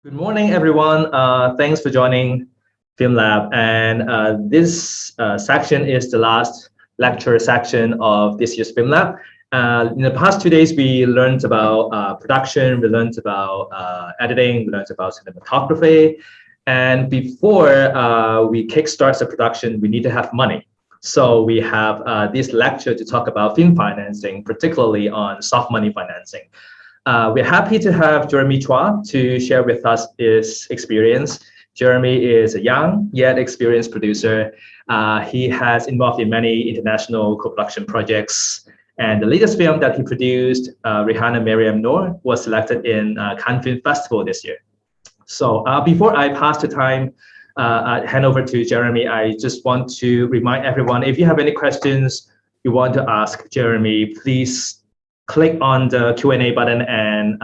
Good morning, everyone. Thanks for joining Film Lab. And this section is the last lecture section of this year's Film Lab. In the past 2 days, we learned about production, we learned about editing, we learned about cinematography. And before we kickstart the production, we need to have money. So we have this lecture to talk about film financing, particularly on soft money financing. We're happy to have Jeremy Chua to share with us his experience. Jeremy is a young yet experienced producer. He has involved in many international co-production projects. And the latest film that he produced, Rihanna Mariam Noor, was selected in Cannes Film Festival this year. So before I pass the time, hand over to Jeremy, I just want to remind everyone, if you have any questions you want to ask Jeremy, please click on the Q&A button and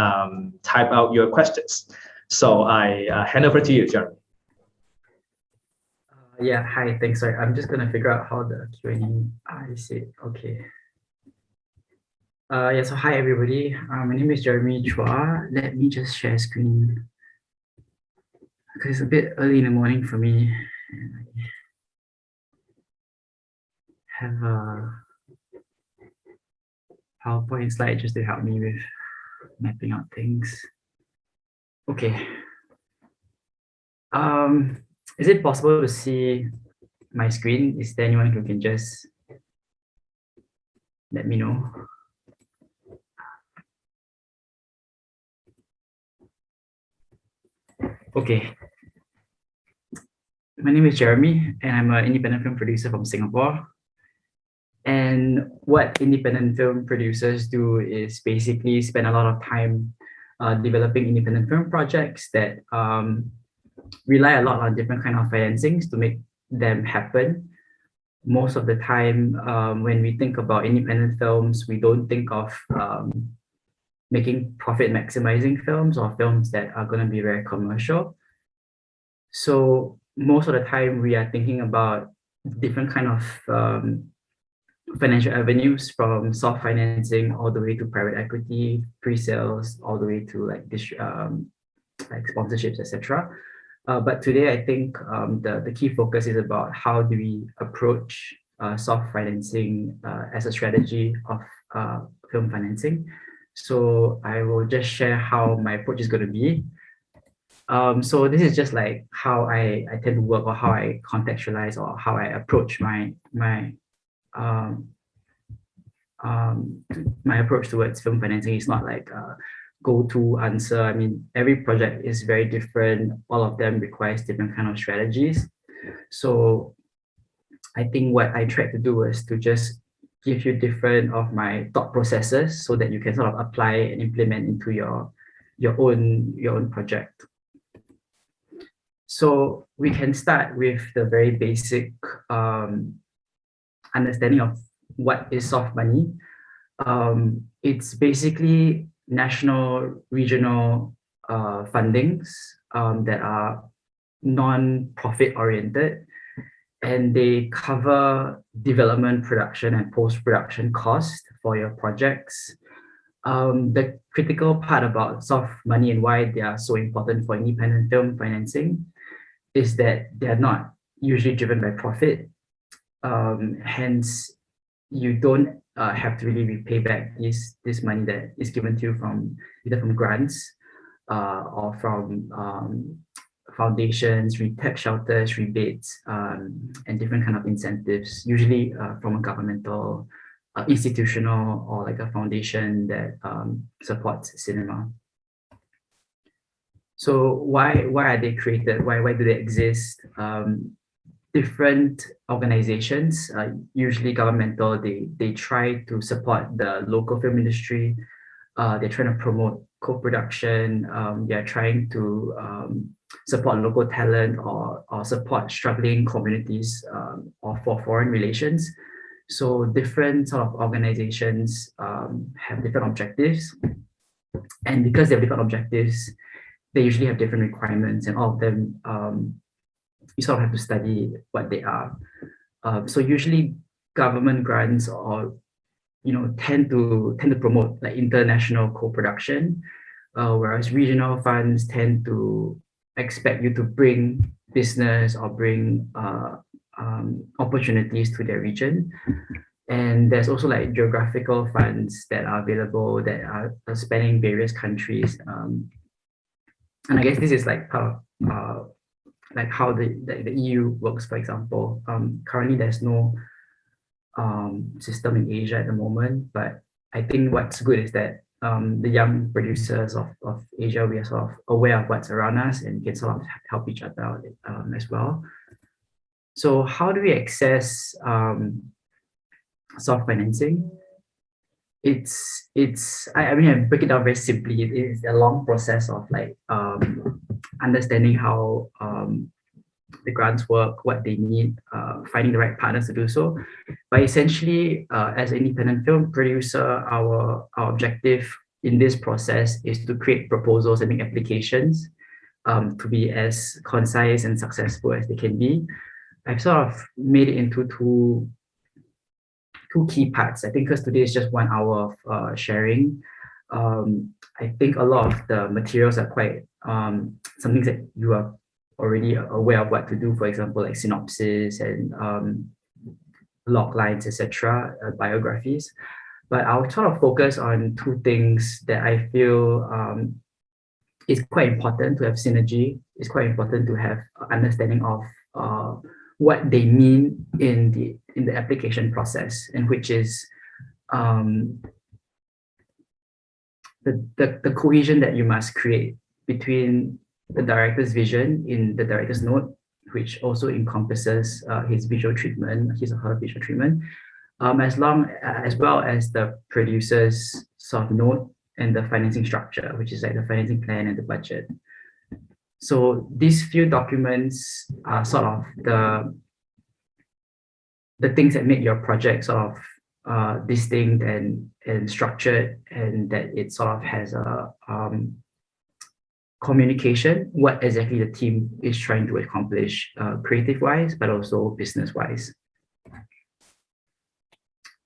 type out your questions. So I hand over to you, Jeremy. Yeah, hi, thanks. Sorry, I'm just gonna figure out how the Q&A, I see, okay. Yeah, so hi everybody. My name is Jeremy Chua. Let me just share screen because it's a bit early in the morning for me. And I have a PowerPoint slide just to help me with mapping out things. Okay. Is it possible to see my screen? Is there anyone who can just let me know? Okay. My name is Jeremy, and I'm an independent film producer from Singapore. And what independent film producers do is basically spend a lot of time developing independent film projects that rely a lot on different kind of financings to make them happen. Most of the time, when we think about independent films, we don't think of making profit maximizing films or films that are going to be very commercial. So most of the time we are thinking about different kind of financial avenues, from soft financing all the way to private equity, pre-sales, all the way to like sponsorships, etc. But today, I think the key focus is about how do we approach soft financing as a strategy of film financing. So I will just share how my approach is going to be. So this is just like how I tend to work, or how I contextualize, or how I approach my approach towards film financing. Is not like a go-to answer. I mean, every project is very different. All of them requires different kind of strategies. So I think what I tried to do is to just give you different of my thought processes so that you can sort of apply and implement into your own project. So we can start with the very basic understanding of what is soft money. It's basically national, regional fundings that are non-profit oriented, and they cover development, production, and post-production costs for your projects. The critical part about soft money and why they are so important for independent film financing is that they're not usually driven by profit. Hence, you don't have to really repay back this money that is given to you from either from grants or from foundations, tax shelters, rebates, and different kind of incentives, usually from a governmental, institutional, or like a foundation that supports cinema. So why are they created? Why do they exist? Different organizations, usually governmental, they try to support the local film industry. They're trying to promote co-production. They're trying to support local talent, or support struggling communities, or for foreign relations. So different sort of organizations have different objectives. And because they have different objectives, they usually have different requirements, and all of them you sort of have to study what they are. So usually government grants, or tend to promote like international co-production, whereas regional funds tend to expect you to bring business or bring opportunities to their region. And there's also like geographical funds that are available that are spanning various countries. And I guess this is like part of like how the EU works, for example. Currently, there's no system in Asia at the moment, but I think what's good is that the young producers of Asia, we are sort of aware of what's around us and can sort of help each other out as well. So how do we access soft financing? I mean, I break it down very simply. It is a long process of like understanding how the grants work, what they need, finding the right partners to do so. But essentially, as an independent film producer, our objective in this process is to create proposals and make applications to be as concise and successful as they can be. I've sort of made it into two key parts. I think because today is just 1 hour of sharing. I think a lot of the materials are quite some things that you are already aware of what to do, for example, like synopsis and log lines, etc., biographies. But I'll sort of focus on 2 things that I feel is quite important to have synergy. It's quite important to have understanding of what they mean in the application process, and which is the cohesion that you must create between the director's vision in the director's note, which also encompasses his visual treatment, his or her visual treatment, as well as the producer's sort of note and the financing structure, which is like the financing plan and the budget. So these few documents are sort of the things that make your project sort of distinct and structured, and that it sort of has a communication, what exactly the team is trying to accomplish creative-wise, but also business-wise.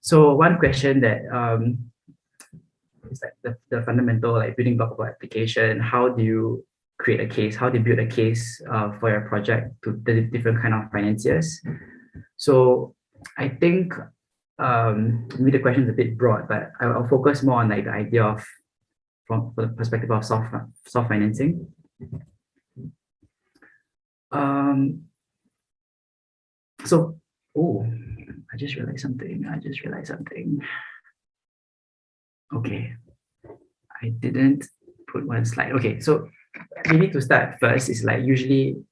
So one question that is like the fundamental like building block of application: how do you create a case? How do you build a case for your project to the different kind of financiers? So I think maybe the question is a bit broad, but I'll focus more on like the idea of from the perspective of soft financing. I just realized something. Okay, I didn't put one slide. Okay, so maybe to start first is like usually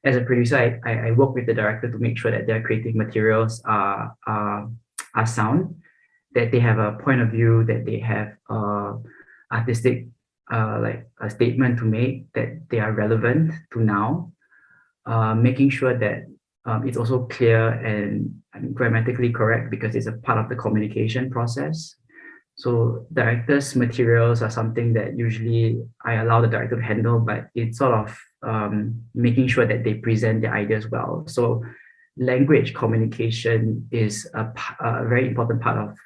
as a producer, I work with the director to make sure that their creative materials are sound, that they have a point of view, that they have artistic like a statement to make, that they are relevant to now, making sure that it's also clear and grammatically correct, because it's a part of the communication process. So director's materials are something that usually I allow the director to handle, but it's sort of making sure that they present their ideas well. So language communication is a very important part of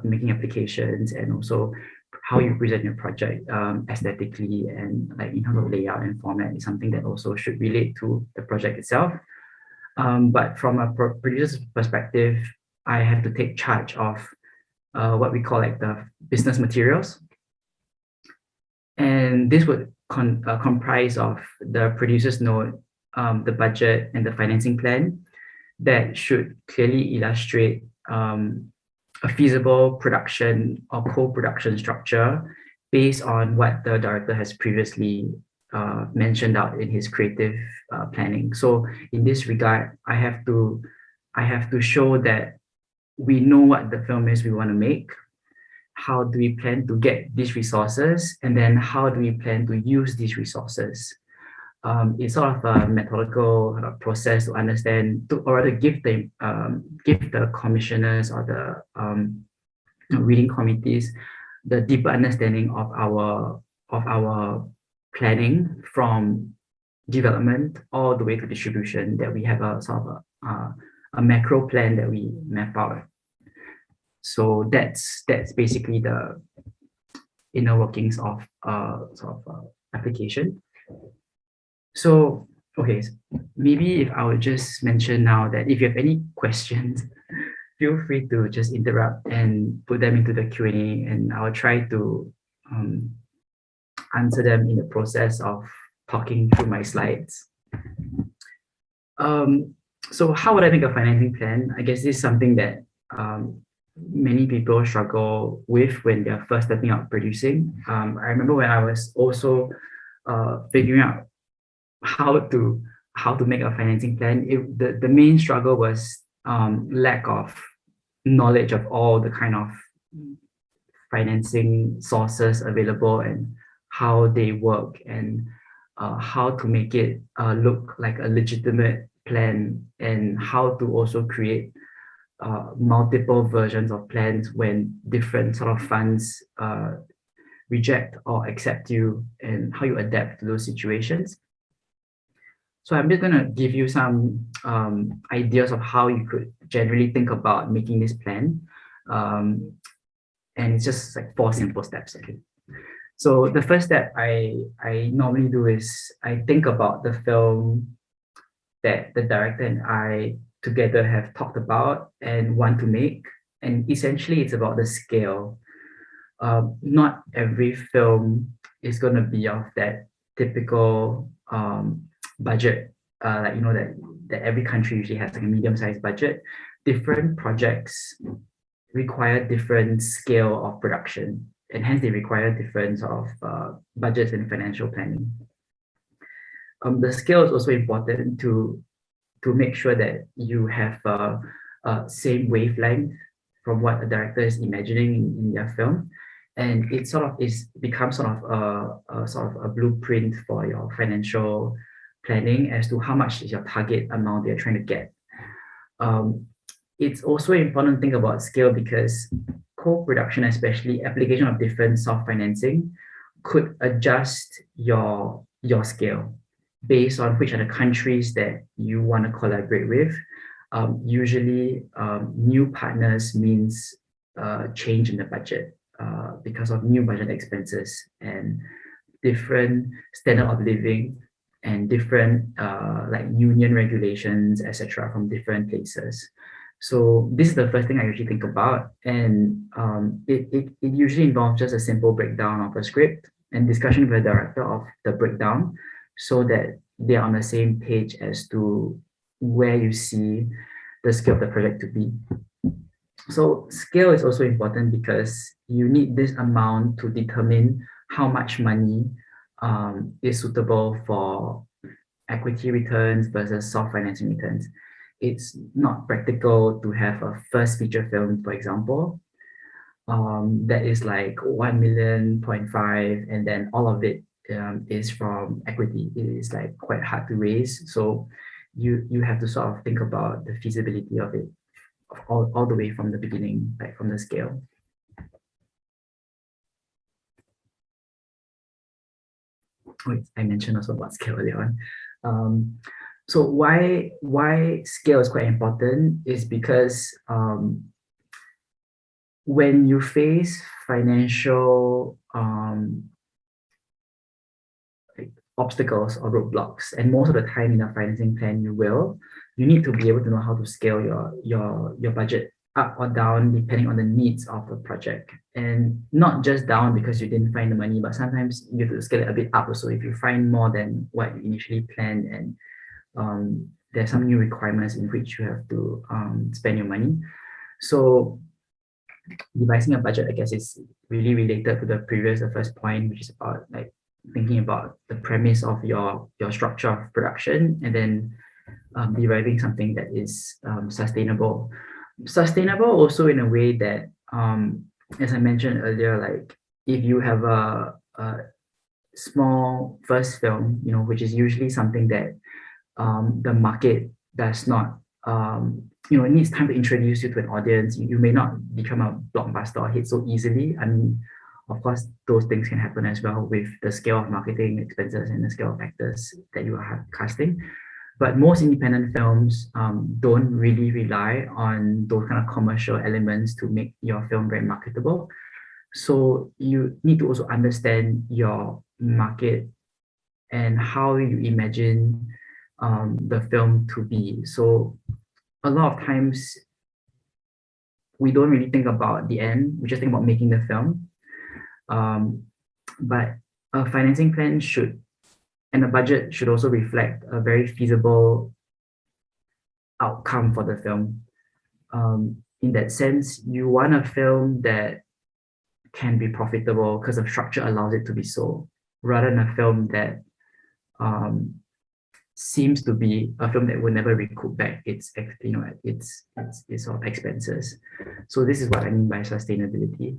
making applications, and also how you present your project aesthetically and like in terms of layout and format is something that also should relate to the project itself. But from a producer's perspective, I have to take charge of what we call like the business materials. And this would comprise of the producer's note, the budget, and the financing plan that should clearly illustrate a feasible production or co-production structure based on what the director has previously mentioned out in his creative planning. So in this regard, I have to show that we know what the film is we want to make. How do we plan to get these resources? And then how do we plan to use these resources? It's sort of a methodical process to understand, or rather give the commissioners or the reading committees the deeper understanding of our planning from development all the way to distribution, that we have a sort of a macro plan that we map out. So that's basically inner workings of application. So, okay, maybe if I would just mention now that if you have any questions, feel free to just interrupt and put them into the Q&A, and I'll try to answer them in the process of talking through my slides. So how would I make a financing plan? I guess this is something that many people struggle with when they're first starting out producing. I remember when I was also figuring out how to make a financing plan, the main struggle was lack of knowledge of all the kind of financing sources available and how they work, and how to make it look like a legitimate plan, and how to also create multiple versions of plans when different sort of funds reject or accept you, and how you adapt to those situations. So I'm just going to give you some ideas of how you could generally think about making this plan. And it's just like 4 simple steps. Okay. So the first step I normally do is I think about the film that the director and I together have talked about and want to make. And essentially it's about the scale. Not every film is going to be of that typical budget, like, you know, that every country usually has like a medium-sized budget. Different projects require different scale of production, and hence they require different sort of budgets and financial planning. The scale is also important to make sure that you have same wavelength from what a director is imagining in their film, and it sort of becomes sort of a blueprint for your financial planning as to how much is your target amount you're trying to get. It's also important to think about scale because co-production, especially application of different soft financing, could adjust your scale based on which are the countries that you want to collaborate with. Usually, new partners means change in the budget because of new budget expenses and different standard of living and different like union regulations, etc., from different places. So this is the first thing I usually think about, and it usually involves just a simple breakdown of a script and discussion with the director of the breakdown, so that they're on the same page as to where you see the scale of the project to be. So scale is also important because you need this amount to determine how much money is suitable for equity returns versus soft financing returns. It's not practical to have a first feature film, for example, that is like 1.5 million, and then all of it is from equity. It is like quite hard to raise. So you have to sort of think about the feasibility of it all the way from the beginning, like from the scale. Wait, I mentioned also about scale earlier on. So why scale is quite important is because when you face financial like obstacles or roadblocks, and most of the time in a financing plan you need to be able to know how to scale your budget up or down depending on the needs of the project, and not just down because you didn't find the money, but sometimes you have to scale it a bit up also if you find more than what you initially planned, and there's some new requirements in which you have to spend your money. So devising a budget, I guess, is really related to the first point, which is about like thinking about the premise of your structure of production, and then deriving something that is sustainable. Sustainable also in a way that, as I mentioned earlier, like if you have a small first film, you know, which is usually something that the market does not, you know, it needs time to introduce you to an audience. You may not become a blockbuster or hit so easily. I mean, of course, those things can happen as well with the scale of marketing expenses and the scale of actors that you are casting. But most independent films don't really rely on those kind of commercial elements to make your film very marketable. So you need to also understand your market and how you imagine the film to be. So a lot of times we don't really think about the end, we just think about making the film. But a financing plan should, and a budget should also reflect a very feasible outcome for the film. In that sense, you want a film that can be profitable because the structure allows it to be so, rather than a film that seems to be a film that will never recoup back its sort of expenses. So this is what I mean by sustainability.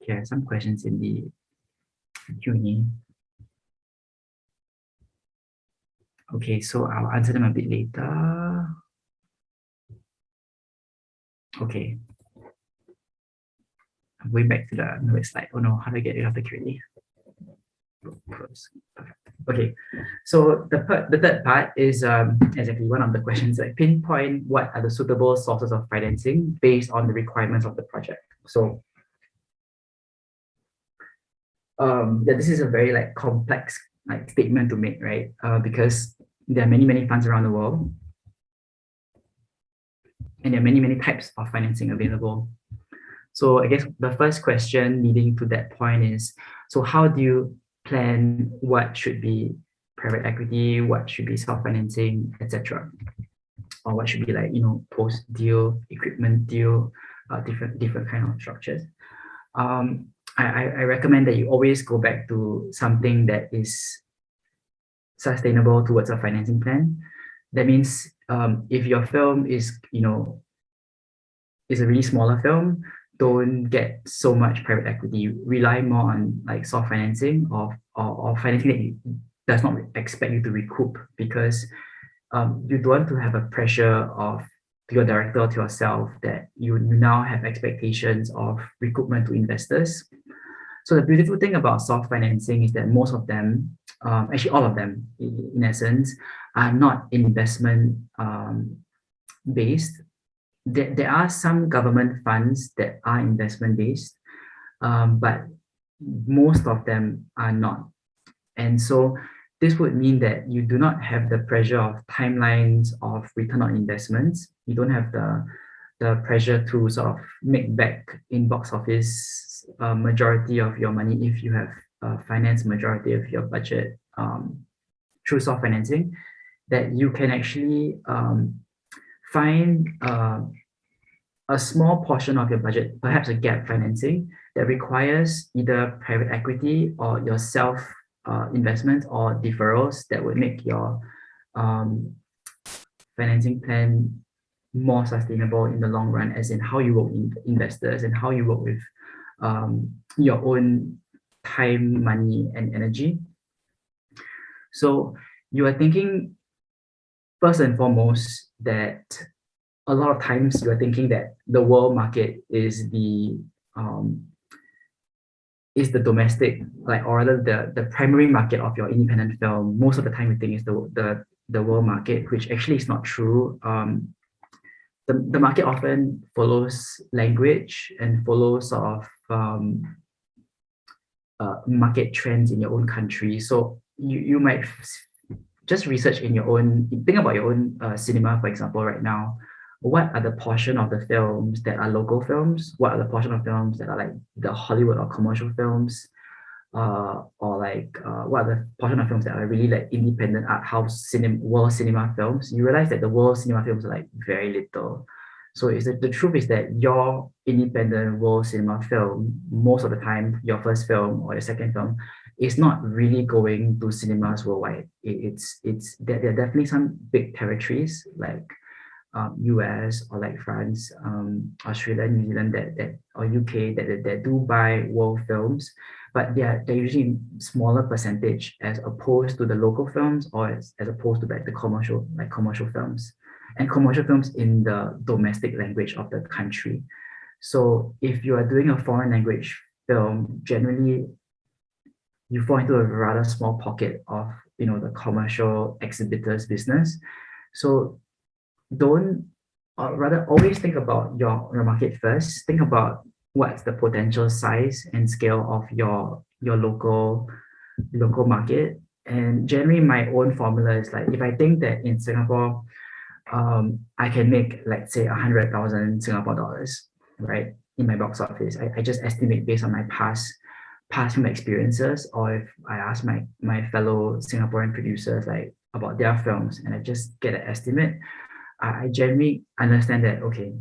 Okay, some questions in the Q&A. Okay, so I'll answer them a bit later. Okay. I'm going back to the next slide. Oh no, how do I get rid of the Q&A? Okay, so the third part is exactly one of the questions, like pinpoint what are the suitable sources of financing based on the requirements of the project. So yeah, this is a very like complex like statement to make, right? Because there are many funds around the world, and there are many types of financing available. So I guess the first question leading to that point is, so how do you plan what should be private equity, what should be self-financing, etc., or what should be like post-deal, equipment deal, different kind of structures. I recommend that you always go back to something that is sustainable towards a financing plan. That means if your film is a really smaller film, don't get so much private equity. Rely more on like soft financing or financing that does not expect you to recoup, because you don't want to have a pressure of to your director or to yourself that you now have expectations of recoupment to investors. So the beautiful thing about soft financing is that most of them, actually all of them in essence, are not investment based. There are some government funds that are investment based, but most of them are not. And so this would mean that you do not have the pressure of timelines of return on investments. You don't have the pressure to sort of make back in box office majority of your money if you have financed majority of your budget through soft financing. That you can actually find a small portion of your budget, perhaps a gap financing that requires either private equity or your self investment or deferrals that would make your financing plan more sustainable in the long run, as in how you work with investors and how you work with your own time, money, and energy. So you are thinking first and foremost that a lot of times you are thinking that the world market is the domestic, like, or rather the primary market of your independent film. Most of the time you think is the world market, which actually is not true. The market often follows language and follows sort of market trends in your own country. So you might just research in your own, think about your own cinema, for example, right now. What are the portion of the films that are local films? What are the portion of films that are like the Hollywood or commercial films? Or like what are the portion of films that are really like independent art house world cinema films? You realize that the world cinema films are like very little. So the truth is that your independent world cinema film, most of the time, your first film or your second film, is not really going to cinemas worldwide. There are definitely some big territories like US or like France, Australia, New Zealand, that or UK that do buy world films, but they're usually smaller percentage as opposed to the local films, or as opposed to like the commercial films and commercial films in the domestic language of the country. So if you are doing a foreign language film, generally you fall into a rather small pocket of the commercial exhibitors business. So don't or rather always think about your market first. Think about what's the potential size and scale of your local market. And generally my own formula is like, if I think that in Singapore, I can make, let's say, 100,000 Singapore dollars, right, in my box office. I just estimate based on my past film experiences, or if I ask my fellow Singaporean producers like about their films, and I just get an estimate. I generally understand that, okay,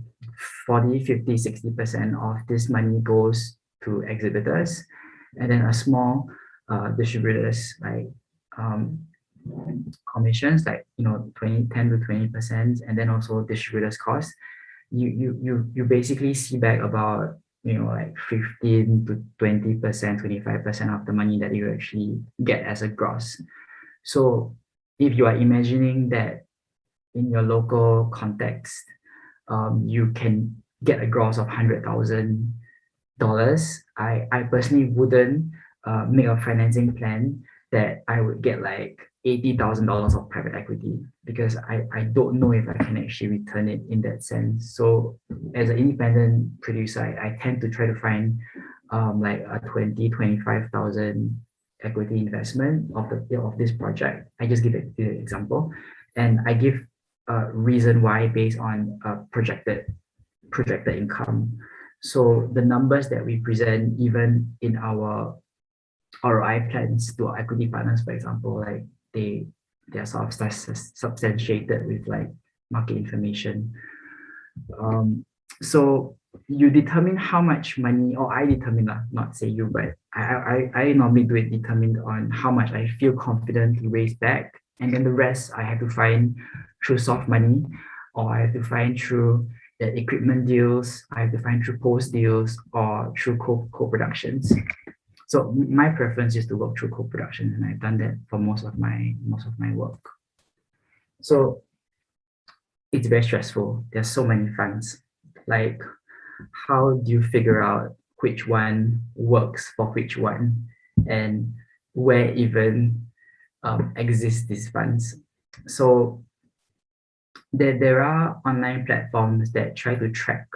40, 50, 60% of this money goes to exhibitors, and then a small distributors like commissions, like 10 to 20%, and then also distributors costs. You basically see back about like 15 to 20%, 25% of the money that you actually get as a gross. So if you are imagining that in your local context, you can get a gross of $100,000, I personally wouldn't make a financing plan that I would get like $80,000 of private equity, because I don't know if I can actually return it in that sense. So as an independent producer, I tend to try to find like a 20, 25,000 equity investment of this project. I just give it the example, and I give a reason why based on projected income. So the numbers that we present, even in our ROI plans to our equity partners, for example, like they're sort of substantiated with like market information. So you determine how much money, or I determine, not say you, but I normally do it determined on how much I feel confident to raise back, and then the rest I have to find through soft money, or I have to find through the equipment deals, I have to find through post deals, or through co-productions. So my preference is to work through co-production, and I've done that for most of my work. So it's very stressful. There's so many funds. Like, how do you figure out which one works for which one, and where even exist these funds? So there are online platforms that try to track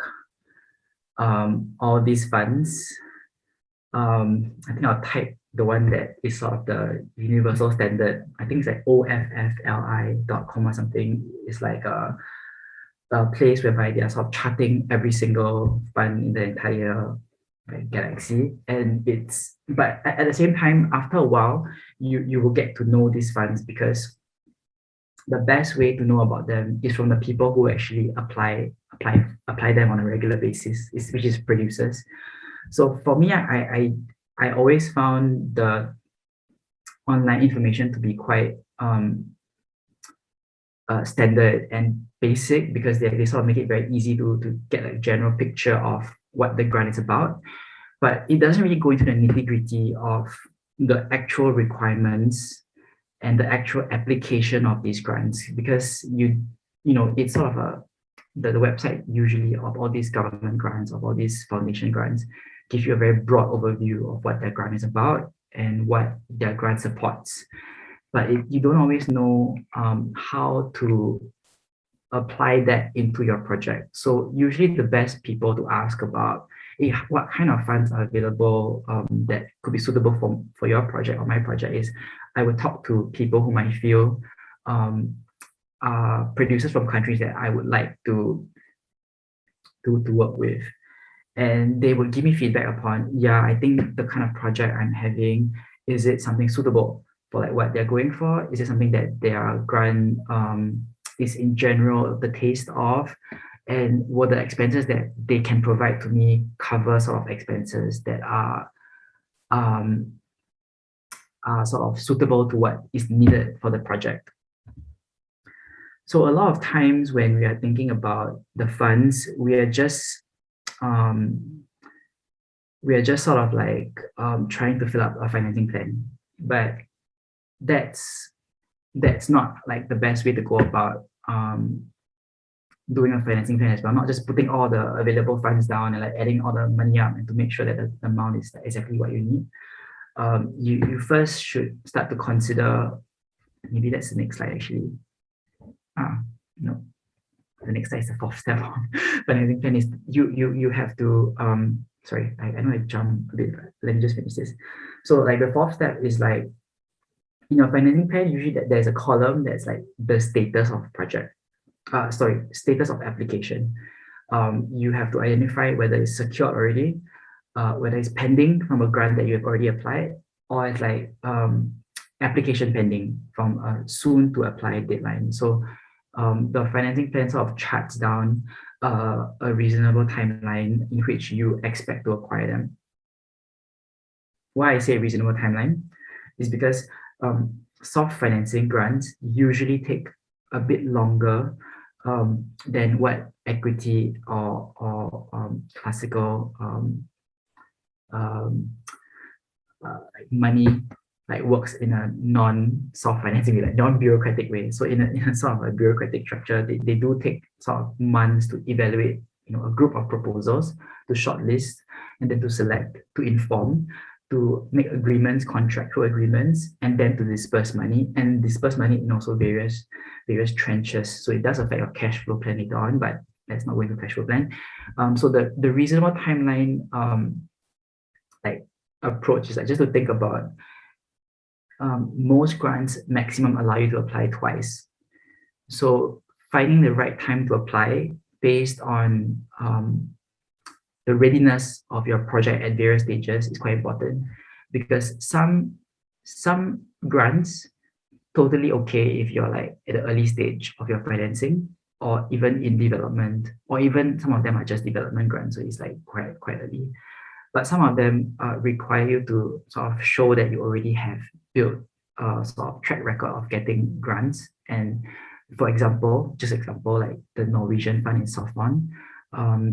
all these funds. I think I'll type the one that is sort of the universal standard. I think it's like offli.com or something. It's like a place whereby they are sort of charting every single fund in the entire galaxy. And but at the same time, after a while, you will get to know these funds, because the best way to know about them is from the people who actually apply them on a regular basis, which is producers. So for me, I always found the online information to be quite standard and basic, because they sort of make it very easy to get a general picture of what the grant is about. But it doesn't really go into the nitty-gritty of the actual requirements and the actual application of these grants, because it's sort of the website usually of all these government grants, of all these foundation grants, give you a very broad overview of what their grant is about and what their grant supports. But you don't always know how to apply that into your project. So usually the best people to ask about what kind of funds are available that could be suitable for your project or my project is, I would talk to people whom I feel are producers from countries that I would like to work with. And they would give me feedback upon, I think the kind of project I'm having, is it something suitable for like what they're going for? Is it something that their grant is in general the taste of? And will the expenses that they can provide to me cover sort of expenses that are sort of suitable to what is needed for the project? So a lot of times when we are thinking about the funds, we are just sort of like trying to fill up a financing plan, but that's not like the best way to go about doing a financing plan as well. Not just putting all the available funds down and like adding all the money up and to make sure that the amount is exactly what you need. You first should start to consider, maybe that's the next slide actually. No. the next step is the fourth step of financing plan is you have to sorry, I know I jumped a bit, let me just finish this. So like the fourth step is like, in your financing plan, usually there's a column that's like the status of project, status of application. You have to identify whether it's secured already, whether it's pending from a grant that you have already applied, or it's like application pending from a soon to apply deadline. So the financing plan sort of charts down a reasonable timeline in which you expect to acquire them. Why I say reasonable timeline is because soft financing grants usually take a bit longer than what equity or classical money like works in a non-soft financing way, like non-bureaucratic way. So in a sort of a bureaucratic structure, they do take sort of months to evaluate, a group of proposals, to shortlist, and then to select, to inform, to make agreements, contractual agreements, and then to disperse money, and disperse money in also various tranches. So it does affect your cash flow plan later on, but let's not go into cash flow plan. So the reasonable timeline like approach is like just to think about most grants maximum allow you to apply twice. So finding the right time to apply based on the readiness of your project at various stages is quite important, because some grants totally okay if you're like at the early stage of your financing, or even in development, or even some of them are just development grants, so it's like quite early. But some of them require you to sort of show that you already have built a sort of track record of getting grants. And for example, like the Norwegian fund in Softmoney,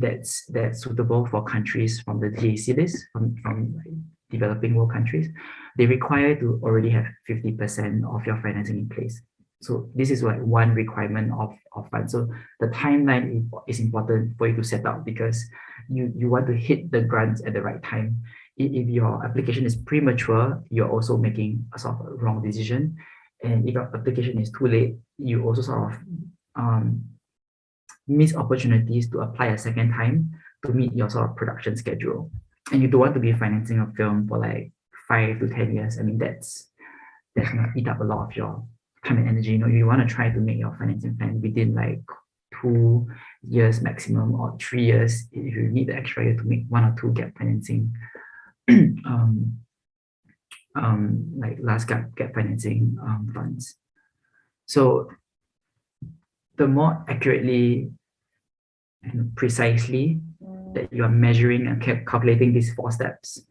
that's suitable for countries from the DAC list, from like developing world countries. They require to already have 50% of your financing in place. So this is like one requirement of funds. So the timeline is important for you to set up, because you want to hit the grants at the right time. If your application is premature, you're also making a sort of a wrong decision. And if your application is too late, you also sort of miss opportunities to apply a second time to meet your sort of production schedule. And you don't want to be financing a film for like 5 to 10 years. I mean, that's gonna eat up a lot of your time and energy. You want to try to make your financing plan within like 2 years maximum, or 3 years if you need the extra year to make 1 or 2 gap financing, like last gap financing funds. So the more accurately and precisely that you are measuring and calculating these 4 steps,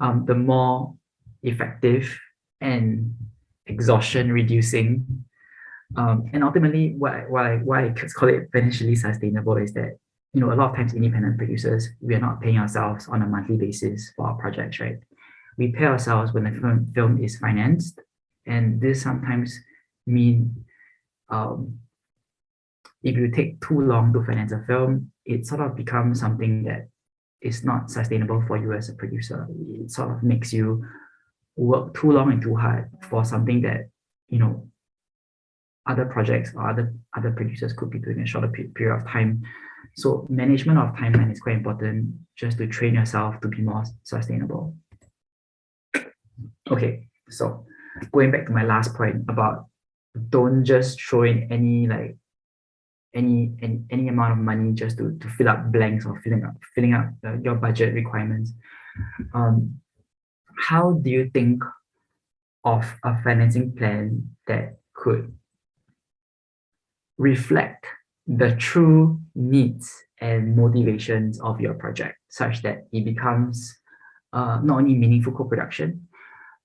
the more effective and exhaustion reducing, and ultimately why I call it financially sustainable is that, a lot of times independent producers, we are not paying ourselves on a monthly basis for our projects, right? We pay ourselves when the film is financed, and this sometimes mean if you take too long to finance a film, it sort of becomes something that is not sustainable for you as a producer. It sort of makes you work too long and too hard for something that, other projects or other producers could be doing in a shorter period of time. So management of timeline is quite important, just to train yourself to be more sustainable. Okay, so going back to my last point about don't just throw in any amount of money just to fill up blanks or filling up your budget requirements. How do you think of a financing plan that could reflect the true needs and motivations of your project, such that it becomes not only meaningful co-production,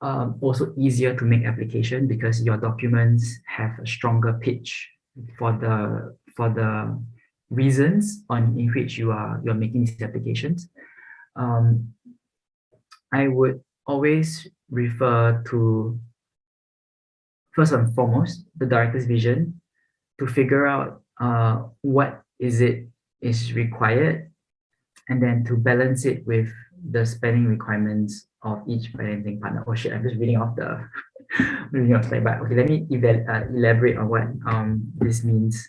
also easier to make application, because your documents have a stronger pitch for the reasons in which you're making these applications. I would always refer to, first and foremost, the director's vision, to figure out what is required, and then to balance it with the spending requirements of each financing partner. Oh shit, I'm just reading off the slide, but okay, let me elaborate on what this means.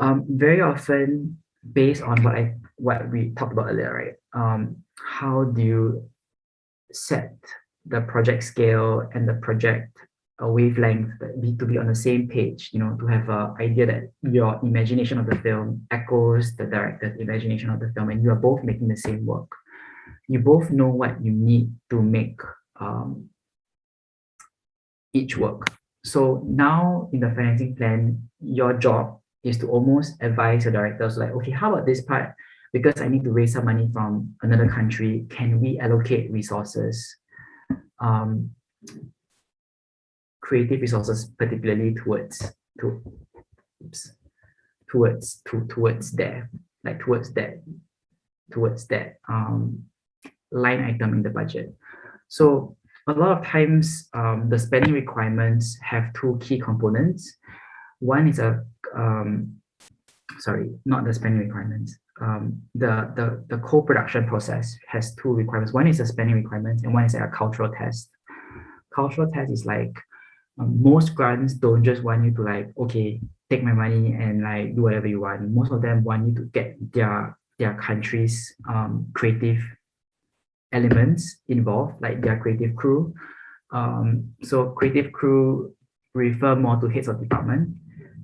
Very often, based on what we talked about earlier, right? How do you set the project scale and the project wavelength to be on the same page, to have an idea that your imagination of the film echoes the director's imagination of the film, and you are both making the same work. You both know what you need to make each work. So now in the financing plan, your job is to almost advise the directors like, okay, how about this part? Because I need to raise some money from another country, can we allocate resources, creative resources, particularly towards that line item in the budget. So a lot of times, the spending requirements have two key components. One is not the spending requirements. The co-production process has two requirements. One is a spending requirement, and one is a cultural test. Cultural test is like most grants don't just want you to like, okay, take my money and like do whatever you want. Most of them want you to get their country's creative elements involved, like their creative crew. So creative crew refer more to heads of department,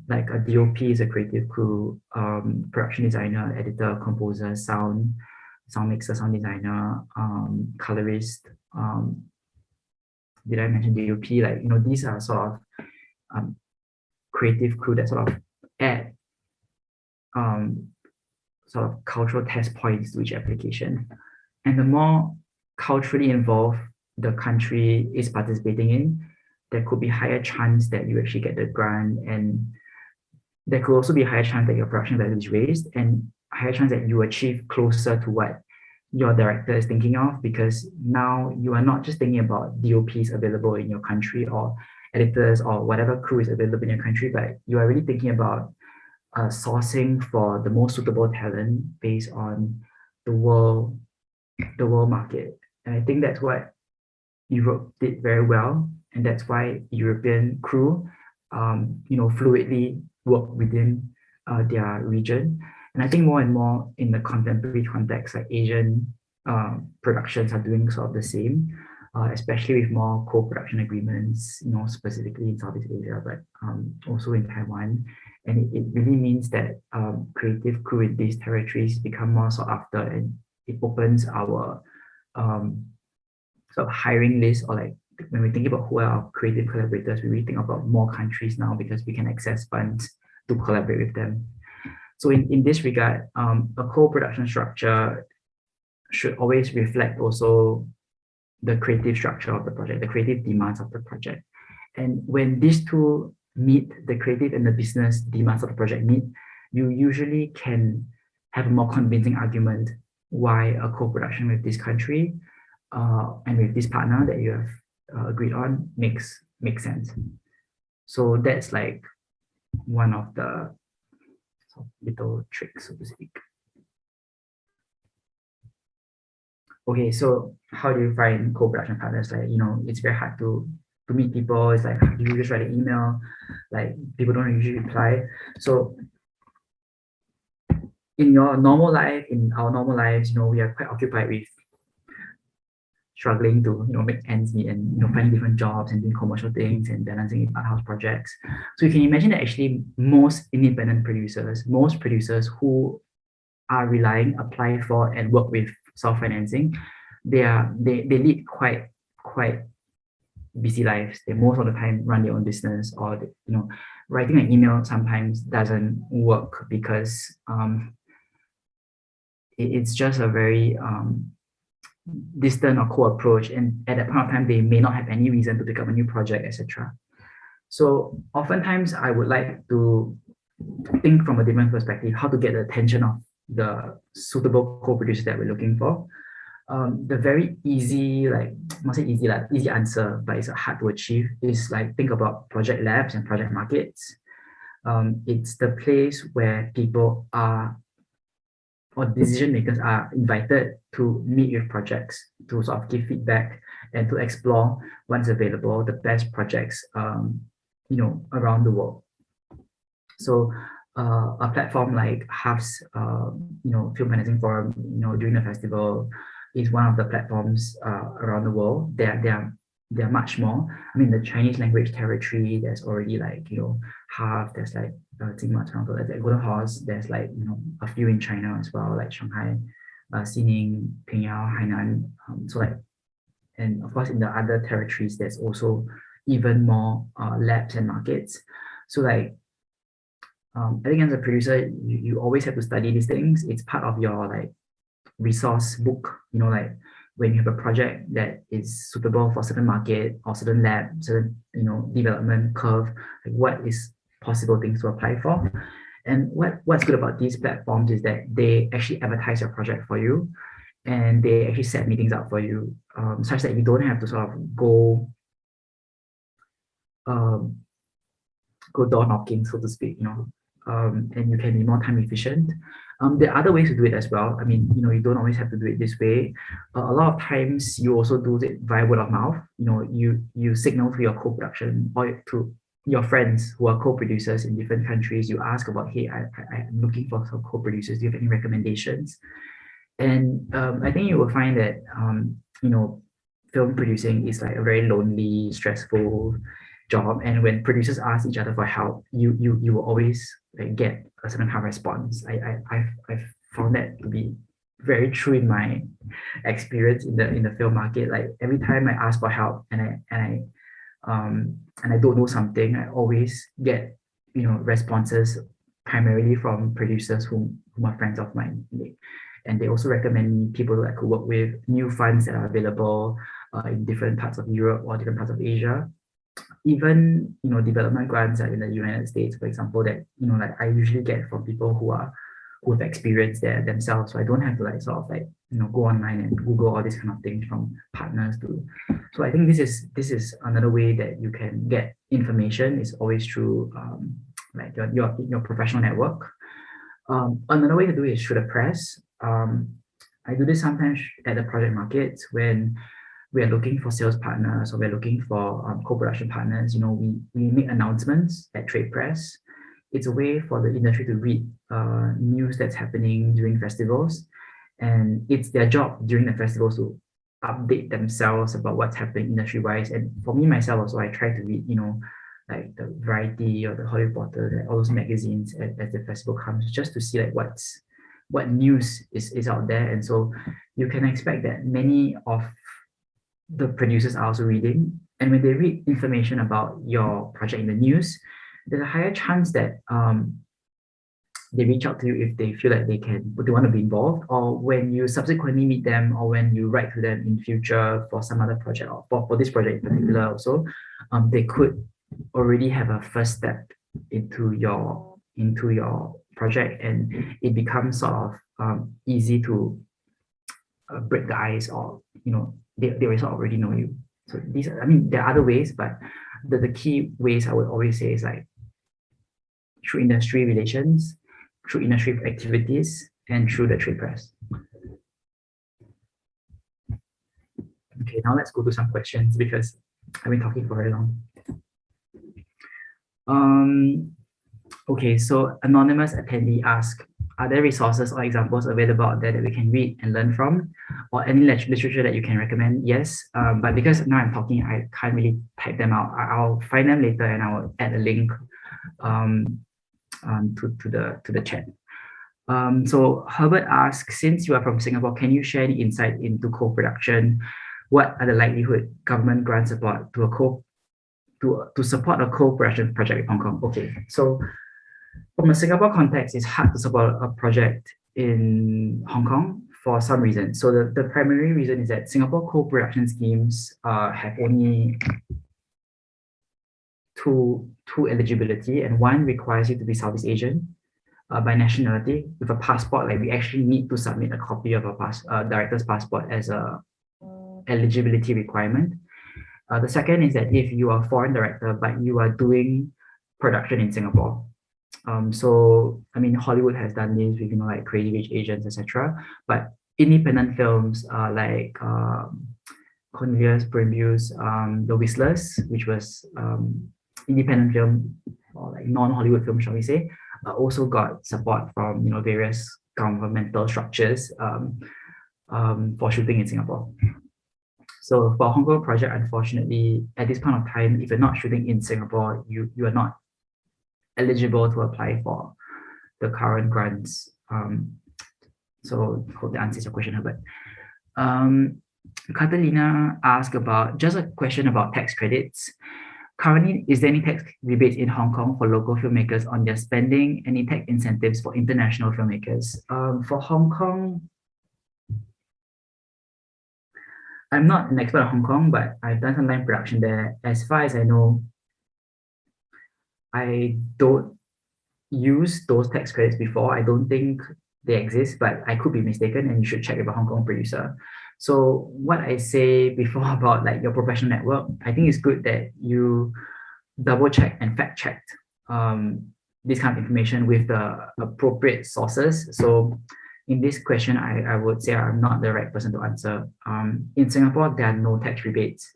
like a DOP is a creative crew, production designer, editor, composer, sound mixer, sound designer, colorist. Did I mention DOP? Like, these are sort of creative crew that sort of add sort of cultural test points to each application. And the more culturally involved the country is participating in, there could be higher chance that you actually get the grant, and there could also be a higher chance that your production value is raised, and higher chance that you achieve closer to what your director is thinking of, because now you are not just thinking about DOPs available in your country or editors or whatever crew is available in your country, but you are really thinking about sourcing for the most suitable talent based on the world market. And I think that's what Europe did very well, and that's why European crew fluidly work within their region. And I think more and more in the contemporary context, like Asian productions are doing sort of the same, especially with more co-production agreements, specifically in Southeast Asia, but also in Taiwan. And it really means that creative crew in these territories become more sought after, and it opens our sort of hiring list, or like when we think about who are our creative collaborators, we really think about more countries now because we can access funds to collaborate with them. So in this regard, a co-production structure should always reflect also the creative structure of the project, the creative demands of the project. And when these two meet, the creative and the business demands of the project meet, you usually can have a more convincing argument why a co-production with this country and with this partner that you have agreed on makes sense. So that's like one of the little tricks, so to speak. Okay, so how do you find co-production partners? Like, it's very hard to meet people. It's like, you just write an email, like people don't usually reply. So in your normal life, in our normal lives, we are quite occupied with struggling to make ends meet, and finding different jobs and doing commercial things and balancing art house projects. So you can imagine that actually most independent producers, most producers who are apply for and work with self-financing, they lead quite busy lives. They most of the time run their own business, or writing an email sometimes doesn't work because it's just a very distant or cold approach, and at that point of time they may not have any reason to pick up a new project, etc. So oftentimes I would like to think from a different perspective how to get the attention of the suitable co-producers that we're looking for. The very easy, easy answer, but it's hard to achieve, is like think about project labs and project markets. It's the place where people are, or decision makers are invited to meet with projects, to sort of give feedback and to explore what's available, the best projects, around the world. So a platform like HAF's, film financing forum, during the festival is one of the platforms around the world. There are much more. I mean, the Chinese language territory, there's already like, HAF, there's like there's like Golden Horse, there's like, a few in China as well, like Shanghai, Xining, Pingyao, Hainan. So like, and of course in the other territories, there's also even more labs and markets. So like, I think as a producer, you always have to study these things. It's part of your like resource book, like when you have a project that is suitable for certain market or certain lab, certain, development curve, like what is possible things to apply for. And what's good about these platforms is that they actually advertise your project for you, and they actually set meetings up for you, such that you don't have to sort of go door knocking, so to speak, and you can be more time efficient. There are other ways to do it as well. I mean, you don't always have to do it this way. A lot of times you also do it via word of mouth. You signal to your co-production or to your friends who are co-producers in different countries. You ask about, hey, I'm looking for some co-producers. Do you have any recommendations? And I think you will find that, film producing is like a very lonely, stressful job. And when producers ask each other for help, you will always like get a certain kind of response. I've found that to be very true in my experience in the film market. Like every time I ask for help and I don't know something, I always get responses primarily from producers who are friends of mine. And they also recommend me people that I could work with, new funds that are available in different parts of Europe or different parts of Asia. Even development grants in the United States, for example, that like I usually get from people who have experienced there themselves. So I don't have to like sort of like go online and Google all these kind of things from partners too. So I think this is another way that you can get information. Is always through like your professional network. Another way to do it is through the press. I do this sometimes at the project markets when we are looking for sales partners or we're looking for co-production partners. We make announcements at trade press. It's a way for the industry to read news that's happening during festivals, and it's their job during the festivals to update themselves about what's happening industry-wise. And for me myself also, I try to read like the Variety or the Hollywood Reporter, all those magazines as the festival comes, just to see like what news is out there. And so you can expect that many of the producers are also reading, and when they read information about your project in the news, there's a higher chance that they reach out to you if they feel like they want to be involved, or when you subsequently meet them, or when you write to them in future for some other project, or for this project in particular also, they could already have a first step into your project, and it becomes sort of easy to break the ice, or they already know you. So these are, I mean, there are other ways, but the key ways I would always say is like through industry relations, through industry activities, and through the trade press. Okay, now let's go to some questions because I've been talking for very long. Okay, so anonymous attendee asked, are there resources or examples available out there that we can read and learn from, or any literature that you can recommend? Yes, but because now I'm talking, I can't really type them out. I'll find them later and I'll add a link to the chat. So Herbert asks, since you are from Singapore, can you share any insight into co-production? What are the likelihood government grant support to support a co-production project in Hong Kong? Okay, so from a Singapore context, it's hard to support a project in Hong Kong for some reason. So the primary reason is that Singapore co-production schemes have only two eligibility, and one requires you to be Southeast Asian by nationality with a passport. Like we actually need to submit a copy of a director's passport as a eligibility requirement. The second is that if you are a foreign director but you are doing production in Singapore, so I mean Hollywood has done this with like Crazy Rich Asians, etc. But independent films like Cornelius Brimbue's The Whistlers, which was independent film or like non-Hollywood film, shall we say, also got support from various governmental structures for shooting in Singapore. So for Hong Kong project, unfortunately, at this point of time, if you're not shooting in Singapore, you are not eligible to apply for the current grants. So hope that answers your question, Herbert. Catalina asked about just a question about tax credits. Currently, is there any tax rebates in Hong Kong for local filmmakers on their spending? Any tax incentives for international filmmakers? For Hong Kong, I'm not an expert on Hong Kong, but I've done some live production there. As far as I know, I don't use those tax credits before. I don't think they exist, but I could be mistaken, and you should check with a Hong Kong producer. So what I say before about like your professional network, I think it's good that you double check and fact check this kind of information with the appropriate sources. So in this question, I would say I'm not the right person to answer. In Singapore, there are no tax rebates.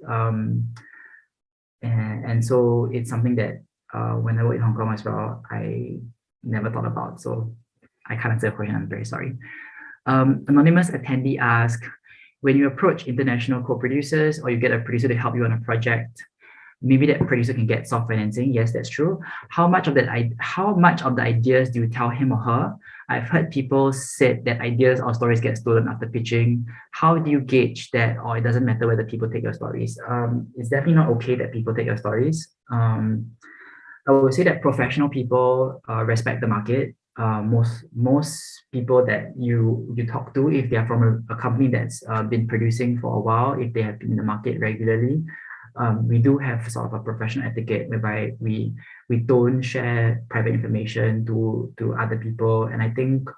And so it's something that when I work in Hong Kong as well, I never thought about. So I can't answer the question, I'm very sorry. Anonymous attendee asked, when you approach international co-producers or you get a producer to help you on a project, maybe that producer can get soft financing. Yes, that's true. How much of the ideas do you tell him or her? I've heard people said that ideas or stories get stolen after pitching. How do you gauge that? Or it doesn't matter whether people take your stories. It's definitely not okay that people take your stories. I would say that professional people respect the market. Most people that you talk to, if they are from a company that's been producing for a while, if they have been in the market regularly, we do have sort of a professional etiquette whereby we don't share private information to other people, and I think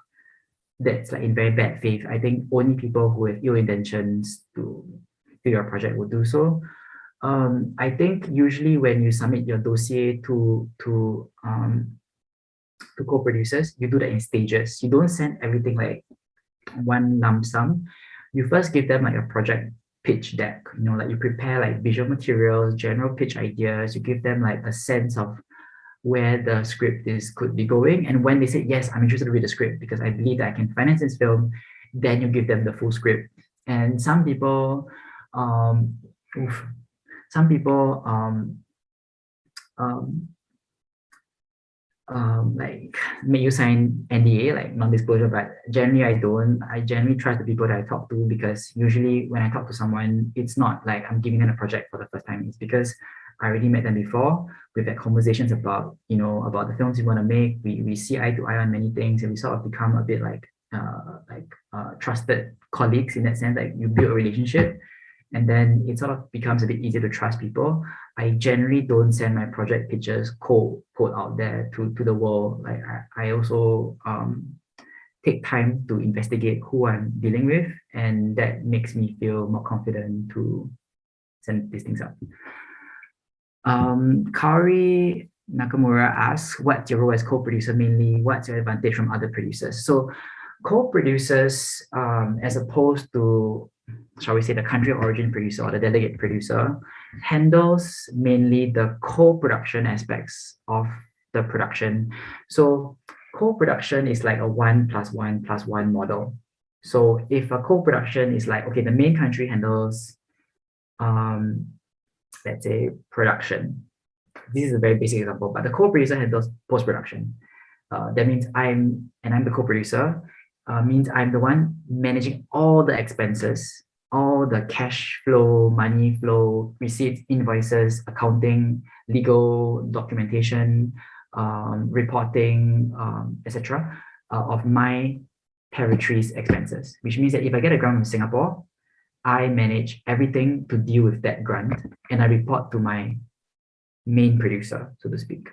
that's like in very bad faith. I think only people who have ill intentions to your project will do so. I think usually when you submit your dossier to co-producers, you do that in stages. You don't send everything like one lump sum. You first give them like a project pitch deck, like you prepare like visual materials, general pitch ideas, you give them like a sense of where the script could be going. And when they say, yes, I'm interested to read the script because I believe that I can finance this film, then you give them the full script. And some people like make you sign NDA, like non-disclosure, but generally I don't. I generally trust the people that I talk to, because usually when I talk to someone, it's not like I'm giving them a project for the first time. It's because I already met them before. We've had conversations about, about the films we want to make. We see eye to eye on many things, and we sort of become a bit like trusted colleagues in that sense. Like you build a relationship, and then it sort of becomes a bit easier to trust people. I generally don't send my project pitches cold out there to the world. Like I also take time to investigate who I'm dealing with, and that makes me feel more confident to send these things out. Kaori Nakamura asks, what's your role as co-producer mainly? What's your advantage from other producers? So co-producers, as opposed to, shall we say, the country of origin producer or the delegate producer, handles mainly the co-production aspects of the production. So co-production is like a 1+1+1 model. So if a co-production is like, okay, the main country handles, let's say, production. This is a very basic example, but the co-producer handles post-production. That means I'm the co-producer, means I'm the one managing all the expenses, all the cash flow, money flow, receipts, invoices, accounting, legal documentation, reporting, etc., of my territory's expenses, which means that if I get a grant from Singapore, I manage everything to deal with that grant, and I report to my main producer, so to speak.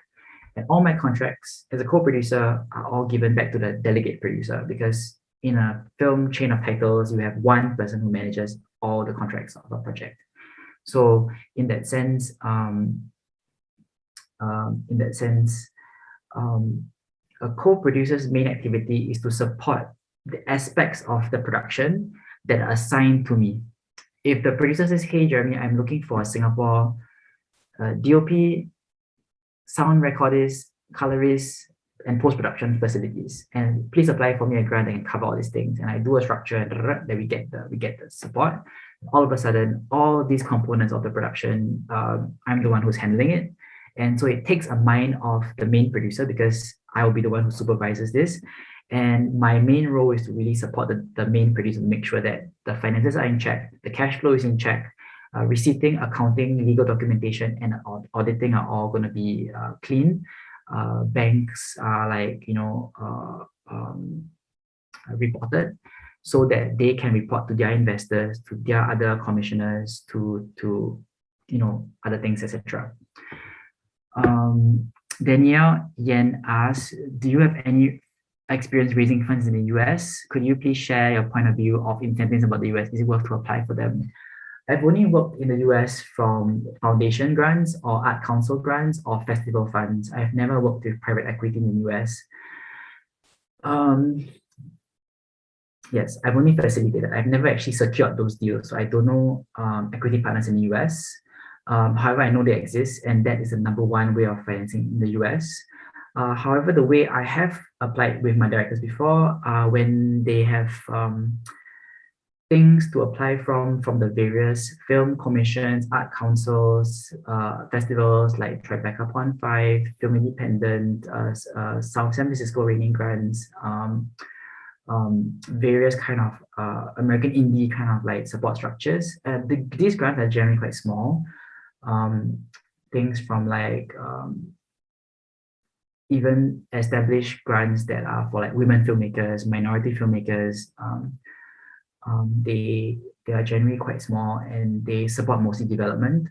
And all my contracts as a co-producer are all given back to the delegate producer, because in a film chain of titles, you have one person who manages all the contracts of a project. So in that sense, a co-producer's main activity is to support the aspects of the production that are assigned to me. If the producer says, hey, Jeremy, I'm looking for a Singapore DOP, sound recordist, colorist, and post-production facilities, and please apply for me a grant that can cover all these things. And I do a structure, and then we get the support. All of a sudden, all these components of the production, I'm the one who's handling it. And so it takes a mind of the main producer, because I will be the one who supervises this. And my main role is to really support the main producer, to make sure that the finances are in check, the cash flow is in check, receipting, accounting, legal documentation, and auditing are all going to be clean. Banks are reported, so that they can report to their investors, to their other commissioners, to other things, etc. Danielle Yen asks, do you have any experience raising funds in the US? Could you please share your point of view of incentives about the US? Is it worth to apply for them? I've only worked in the US from foundation grants or art council grants or festival funds. I've never worked with private equity in the US. Yes, I've only facilitated. I've never actually secured those deals, so I don't know equity partners in the US. However, I know they exist, and that is the #1 way of financing in the US. However, the way I have applied with my directors before, when they have things to apply from the various film commissions, art councils, festivals like Tribeca Pond 5, Film Independent, South San Francisco Raining Grants, various kind of American indie kind of like support structures. These grants are generally quite small. Things from like even established grants that are for like women filmmakers, minority filmmakers. They are generally quite small, and they support mostly development.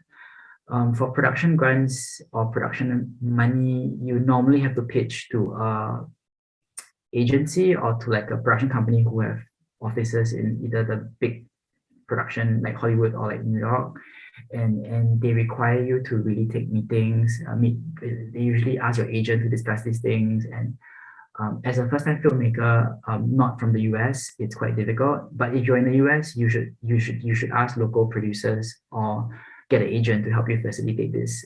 For production grants or production money, you normally have to pitch to a agency or to like a production company who have offices in either the big production like Hollywood or like New York, and they require you to really take meetings. They usually ask your agent to discuss these things, and as a first-time filmmaker, not from the US, it's quite difficult. But if you're in the US, you should ask local producers or get an agent to help you facilitate this.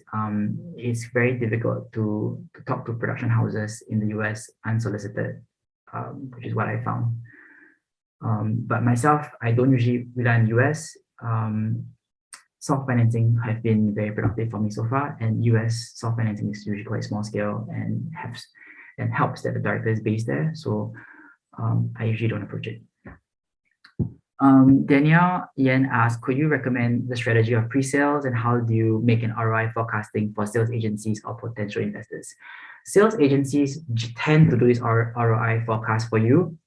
It's very difficult to talk to production houses in the US unsolicited, which is what I found. But myself, I don't usually rely on the US. Soft financing have been very productive for me so far, and US soft financing is usually quite small scale and helps that the director is based there. So I usually don't approach it. Danielle Yen asked, could you recommend the strategy of pre-sales, and how do you make an ROI forecasting for sales agencies or potential investors? Sales agencies tend to do this ROI forecast for you.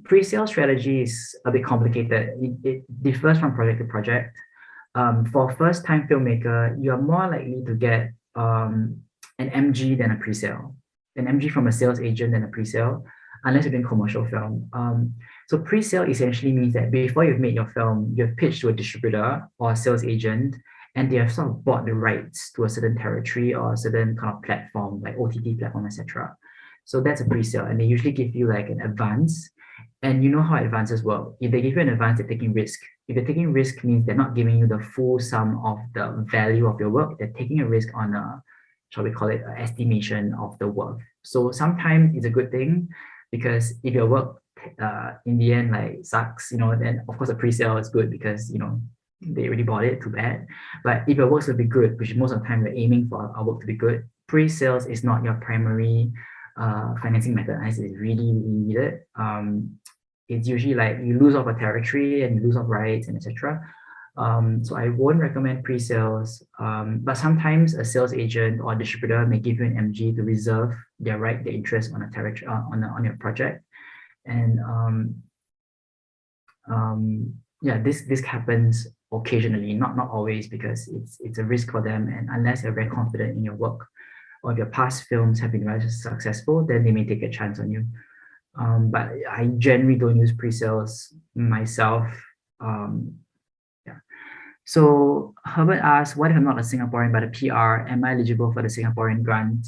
Pre-sale strategy is a bit complicated. It differs from project to project. For first-time filmmaker, you are more likely to get an MG than a pre-sale, an MG from a sales agent than a pre-sale, unless you're doing commercial film. So pre-sale essentially means that before you've made your film, you've pitched to a distributor or a sales agent, and they have sort of bought the rights to a certain territory or a certain kind of platform, like OTT platform, etc. So that's a pre-sale, and they usually give you like an advance. And you know how advances work. If they give you an advance, they're taking risk. If they're taking risk, means they're not giving you the full sum of the value of your work. They're taking a risk on a, shall we call it, an estimation of the worth. So sometimes it's a good thing, because if your work in the end like sucks, then of course a pre-sale is good, because they already bought it, too bad. But if your work's will be good, which most of the time we're aiming for our work to be good, pre-sales is not your primary financing method unless it's really, really needed. It's usually like you lose off a territory and you lose off rights and etc. So I won't recommend pre-sales, but sometimes a sales agent or distributor may give you an MG to reserve their interest on a territory on your project. And yeah, this happens occasionally, not always, because it's a risk for them, and unless you're very confident in your work or if your past films have been very successful, then they may take a chance on you. But I generally don't use pre-sales myself. Yeah. So Herbert asks, what if I'm not a Singaporean but a PR? Am I eligible for the Singaporean grant?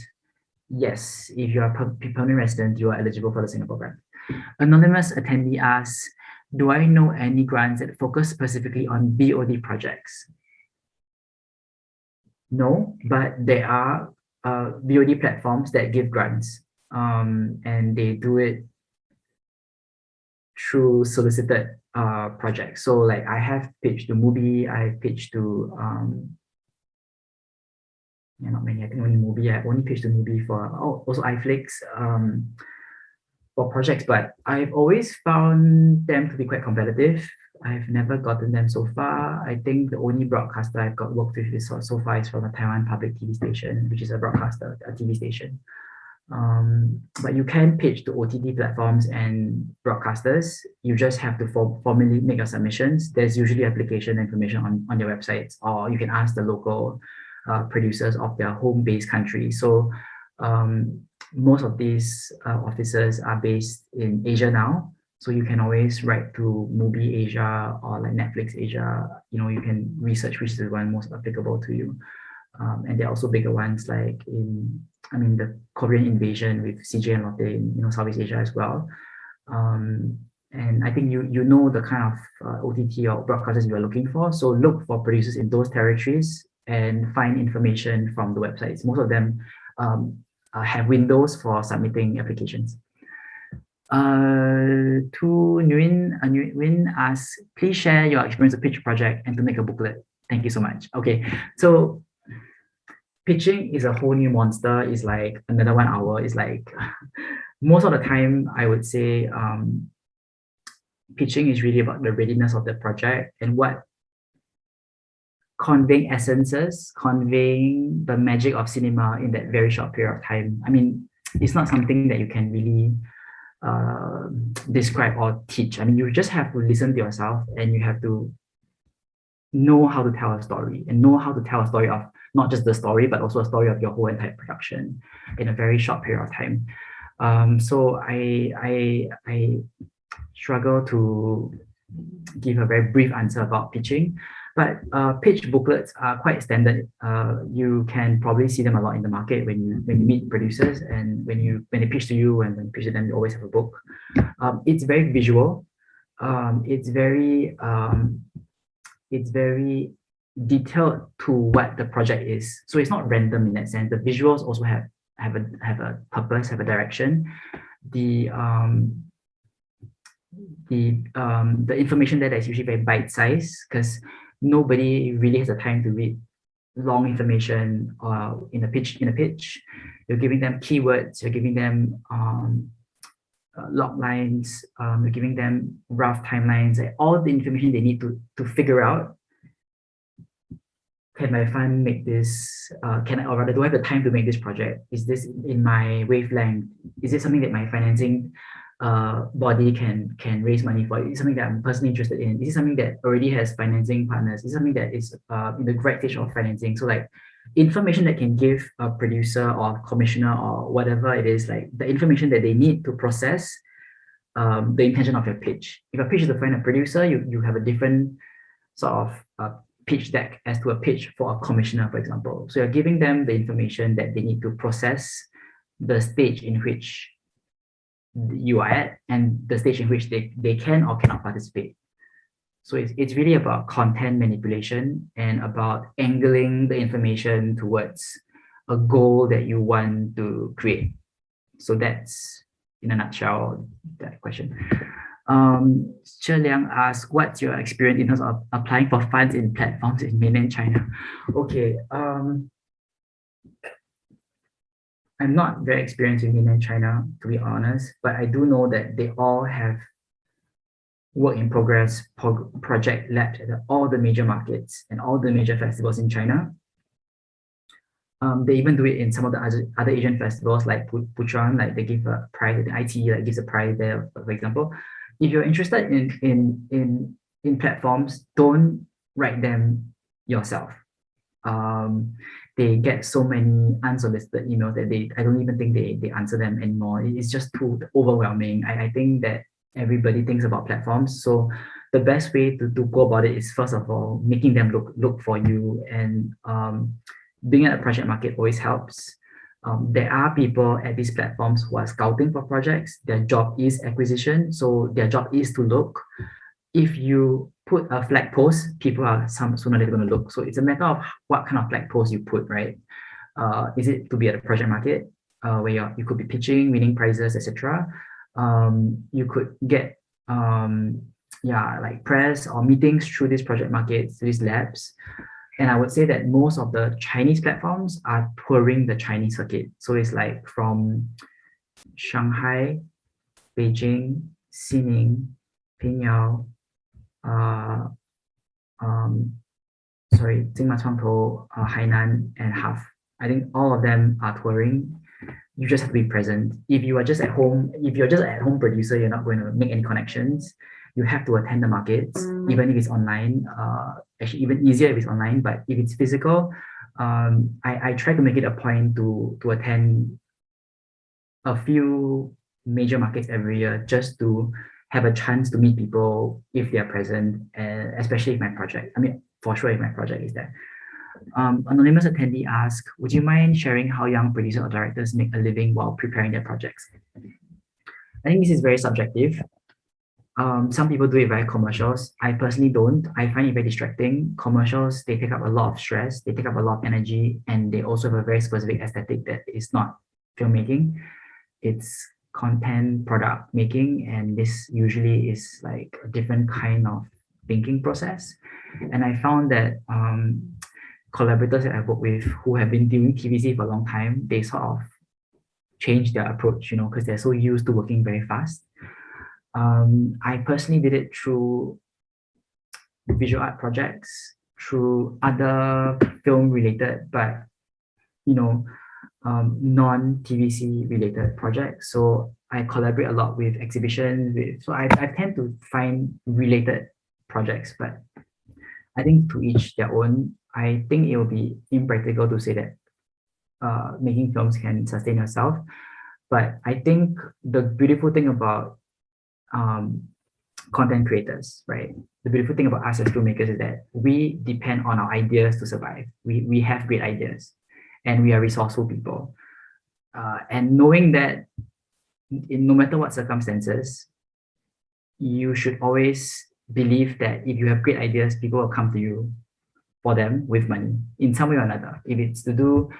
Yes, if you are a permanent resident, you are eligible for the Singapore grant. Anonymous attendee asks, do I know any grants that focus specifically on BOD projects? No, but there are BOD platforms that give grants. and they do it through solicited projects. So like I have pitched to Mubi, I pitched to not many, I think only Mubi. I only pitched to Mubi for also iFlix for projects, but I've always found them to be quite competitive. I've never gotten them so far. I think the only broadcaster I've got worked with so far is from a Taiwan public TV station, which is a broadcaster, a TV station. But you can pitch to OTT platforms and broadcasters. You just have to formally make your submissions. There's usually application information on their websites, or you can ask the local producers of their home-based country. So most of these officers are based in Asia now. So you can always write to Mubi Asia or like Netflix Asia. You can research which is the one most applicable to you. And there are also bigger ones like the Korean invasion with CJ and Lotte in Southeast Asia as well. And I think you know the kind of OTT or broadcasters you are looking for. So look for producers in those territories and find information from the websites. Most of them have windows for submitting applications. To Nguyen asks, please share your experience to pitch a project and to make a booklet. Thank you so much. Okay, so pitching is a whole new monster. It's like another 1 hour. It's like most of the time, I would say pitching is really about the readiness of the project and what conveying essences, conveying the magic of cinema in that very short period of time. I mean, it's not something that you can really describe or teach. I mean, you just have to listen to yourself and you have to know how to tell a story and know how to tell a story of not just the story, but also a story of your whole entire production in a very short period of time. So I struggle to give a very brief answer about pitching, but pitch booklets are quite standard. You can probably see them a lot in the market when you meet producers and when they pitch to you and when you pitch to them, you always have a book. It's very visual. It's very detailed to what the project is. So it's not random in that sense. The visuals also have a purpose, have a direction. The information there is usually very bite-sized because nobody really has the time to read long information in a pitch. You're giving them keywords, you're giving them log lines, you're giving them rough timelines, like all the information they need to figure out. Can my fund make this? Or rather, do I have the time to make this project? Is this in my wavelength? Is it something that my financing body can raise money for? Is it something that I'm personally interested in? Is it something that already has financing partners? Is it something that is in the right stage of financing? So like information that can give a producer or commissioner or whatever it is, like the information that they need to process the intention of your pitch. If a pitch is to find a producer, you have a different sort of pitch deck as to a pitch for a commissioner, for example. So you're giving them the information that they need to process the stage in which you are at and the stage in which they can or cannot participate. So it's really about content manipulation and about angling the information towards a goal that you want to create. So that's, in a nutshell, that question. Che Liang asks, what's your experience in terms of applying for funds in platforms in mainland China? Okay, I'm not very experienced in mainland China, to be honest, but I do know that they all have work in progress project labs at all the major markets and all the major festivals in China. They even do it in some of the other Asian festivals like Puchuan, like they give a prize, the ITE like gives a prize there, for example. If you're interested in platforms, don't write them yourself. They get so many unsolicited emails that I don't even think they answer them anymore. It's just too overwhelming. I think that everybody thinks about platforms. So the best way to go about it is, first of all, making them look for you, and being at a project market always helps. There are people at these platforms who are scouting for projects. Their job is acquisition, so their job is to look. If you put a flag post, people are sooner or later going to look. So it's a matter of what kind of flag post you put, right? Is it to be at a project market? where you could be pitching, winning prizes, etc. You could get like press or meetings through these project markets, through these labs. And I would say that most of the Chinese platforms are touring the Chinese circuit. So it's like from Shanghai, Beijing, Xining, Pingyao, Jingmacangtou, Hainan, and HAF. I think all of them are touring. You just have to be present. If you're just at home producer, you're not going to make any connections. You have to attend the markets, even if it's online. Actually, even easier if it's online. But if it's physical, I try to make it a point to attend a few major markets every year just to have a chance to meet people if they are present, especially if my project. I mean, for sure, if my project is there. Anonymous attendee asks, would you mind sharing how young producers or directors make a living while preparing their projects? I think this is very subjective. Some people do it via commercials. I personally don't. I find it very distracting. Commercials, they take up a lot of stress, they take up a lot of energy, and they also have a very specific aesthetic that is not filmmaking. It's content product making, and this usually is like a different kind of thinking process. And I found that collaborators that I work with who have been doing TVC for a long time, they sort of change their approach, because they're so used to working very fast. I personally did it through visual art projects, through other film related, but non-TVC related projects. So I collaborate a lot with exhibitions. So I tend to find related projects, but I think to each their own. I think it will be impractical to say that making films can sustain yourself. But I think the beautiful thing about content creators, right? The beautiful thing about us as filmmakers is that we depend on our ideas to survive. We have great ideas and we are resourceful people. And knowing that no matter what circumstances, you should always believe that if you have great ideas, people will come to you for them with money in some way or another. If it's to do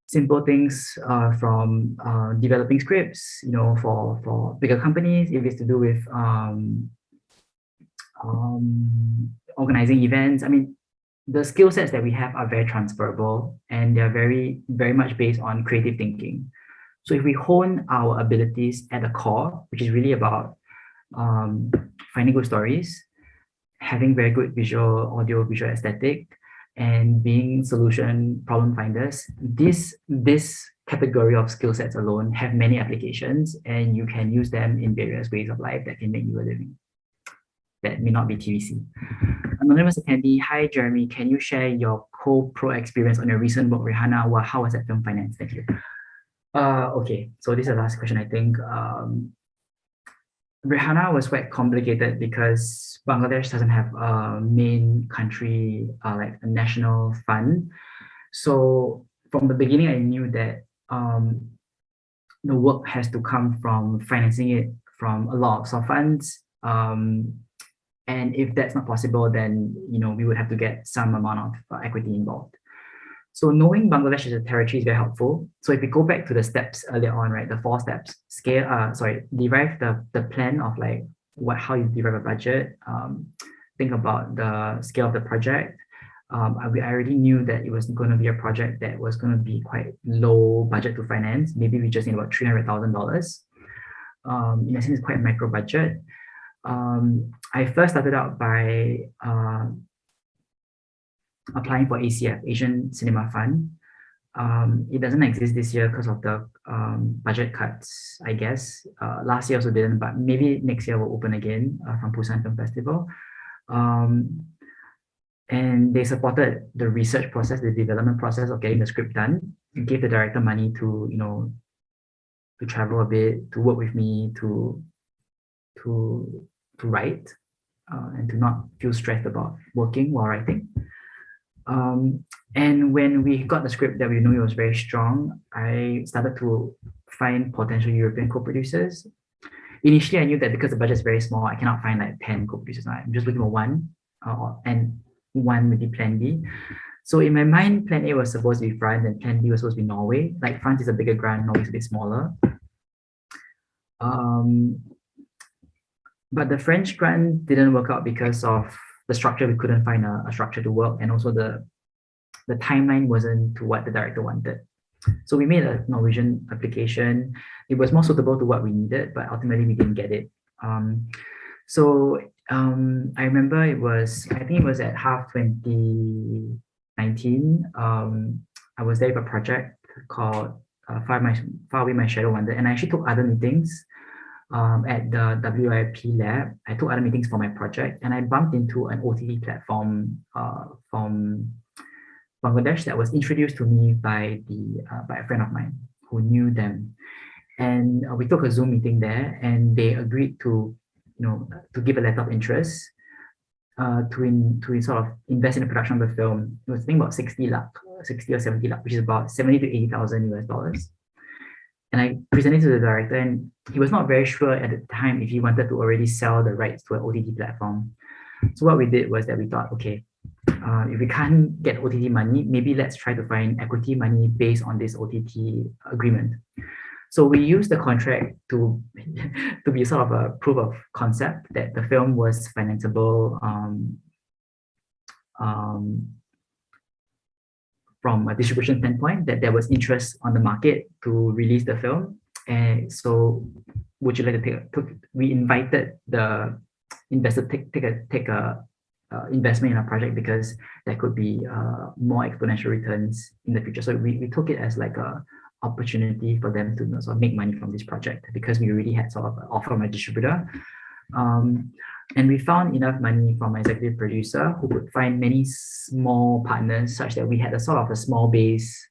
simple things from developing scripts, for bigger companies, if it's to do with organizing events. I mean, the skill sets that we have are very transferable and they're very, very much based on creative thinking. So if we hone our abilities at the core, which is really about finding good stories, having very good visual, audio, visual aesthetic, and being solution problem finders, this category of skill sets alone have many applications, and you can use them in various ways of life that can make you a living. That may not be TVC. Anonymous attendee, hi Jeremy, can you share your co-pro experience on your recent work, Rihanna? Well, how was that film finance? Thank you. Okay, so this is the last question, I think. Rihanna was quite complicated because Bangladesh doesn't have a main country, like a national fund. So from the beginning, I knew that the work has to come from financing it from a lot of soft funds. And if that's not possible, then we would have to get some amount of equity involved. So knowing Bangladesh as a territory is very helpful. So if we go back to the steps earlier on, right, the 4 steps, derive the plan of like how you derive a budget, think about the scale of the project. I already knew that it was going to be a project that was going to be quite low budget to finance. Maybe we just need about $300,000. In a sense, it's quite a micro budget. I first started out by applying for ACF, Asian Cinema Fund. It doesn't exist this year because of the budget cuts, I guess. Last year also didn't, but maybe next year will open again from Busan Film Festival. And they supported the research process, the development process of getting the script done. It gave the director money to, to travel a bit, to work with me, to write, and to not feel stressed about working while writing. And when we got the script that we knew it was very strong, I started to find potential European co-producers. Initially, I knew that because the budget is very small, I cannot find like 10 co-producers. I'm just looking for one, and one maybe plan B. So in my mind, Plan A was supposed to be France and Plan B was supposed to be Norway. Like France is a bigger grant, Norway is a bit smaller. But the French grant didn't work out because of the structure. We couldn't find a structure to work, and also the timeline wasn't to what the director wanted. So we made a Norwegian application. It was more suitable to what we needed, but ultimately we didn't get it. I remember I think it was at HAF 2019. I was there with a project called Far Away My Shadow Wandered, and I actually took other meetings at the WIP lab. I took other meetings for my project, and I bumped into an OTT platform from Bangladesh that was introduced to me by a friend of mine who knew them. And we took a Zoom meeting there, and they agreed to give a letter of interest to sort of invest in the production of the film. It was I think about 60 or 70 lakh, which is about 70 to 80,000 US dollars. And I presented to the director, and he was not very sure at the time if he wanted to already sell the rights to an OTT platform. So what we did was that we thought, okay, if we can't get OTT money, maybe let's try to find equity money based on this OTT agreement. So we used the contract to be sort of a proof of concept that the film was financeable from a distribution standpoint, that there was interest on the market to release the film. And so would you like to we invited the investor take a investment in a project because there could be more exponential returns in the future. So we took it as like a opportunity for them to sort of make money from this project because we already had sort of an offer from a distributor. And we found enough money from my executive producer who could find many small partners such that we had a sort of a small base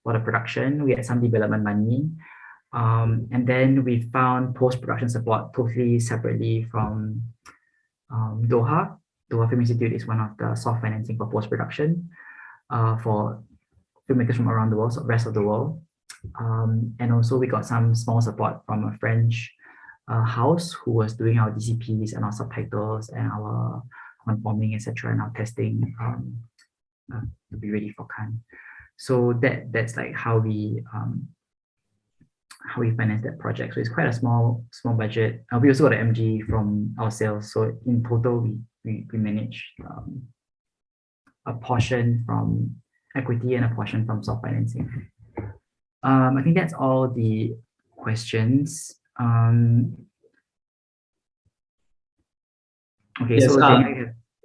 for the production. We had some development money. And then we found post-production support totally separately from Doha. Doha Film Institute is one of the soft financing for post-production for filmmakers from around the world, so rest of the world. And also we got some small support from a French house who was doing our DCPs and our subtitles and our conforming, etc., and our testing to be ready for Cannes. So that's like how we finance that project. So it's quite a small budget. We also got an MG from our sales. So in total, we managed a portion from equity and a portion from soft financing. I think that's all the questions. Okay, yes, so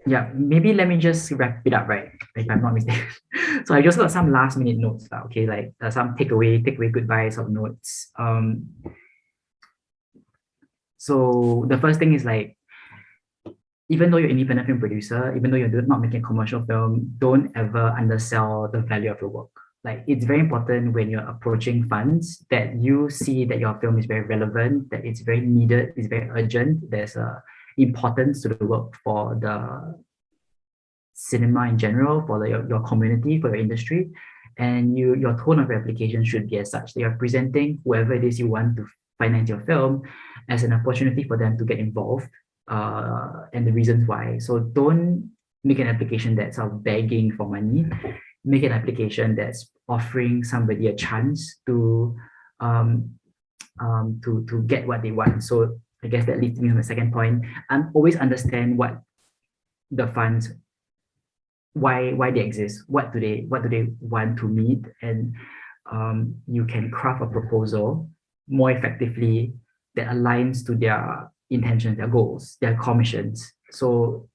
yeah, maybe let me just wrap it up, right? If I'm not mistaken. So I just got some last minute notes, okay, like some takeaway goodbyes of notes. So the first thing is like, even though you're an independent film producer, even though you're not making a commercial film, don't ever undersell the value of your work. Like it's very important when you're approaching funds that you see that your film is very relevant, that it's very needed, it's very urgent. There's a importance to the work for the cinema in general, for your community, for your industry. And your tone of your application should be as such that you're presenting whoever it is you want to finance your film as an opportunity for them to get involved and the reasons why. So don't make an application that's sort of begging for money. Make an application that's offering somebody a chance to get what they want. So I guess that leads me to the second point. Always understand what the funds, why they exist, what do they want to meet, and you can craft a proposal more effectively that aligns to their intentions, their goals, their commissions. So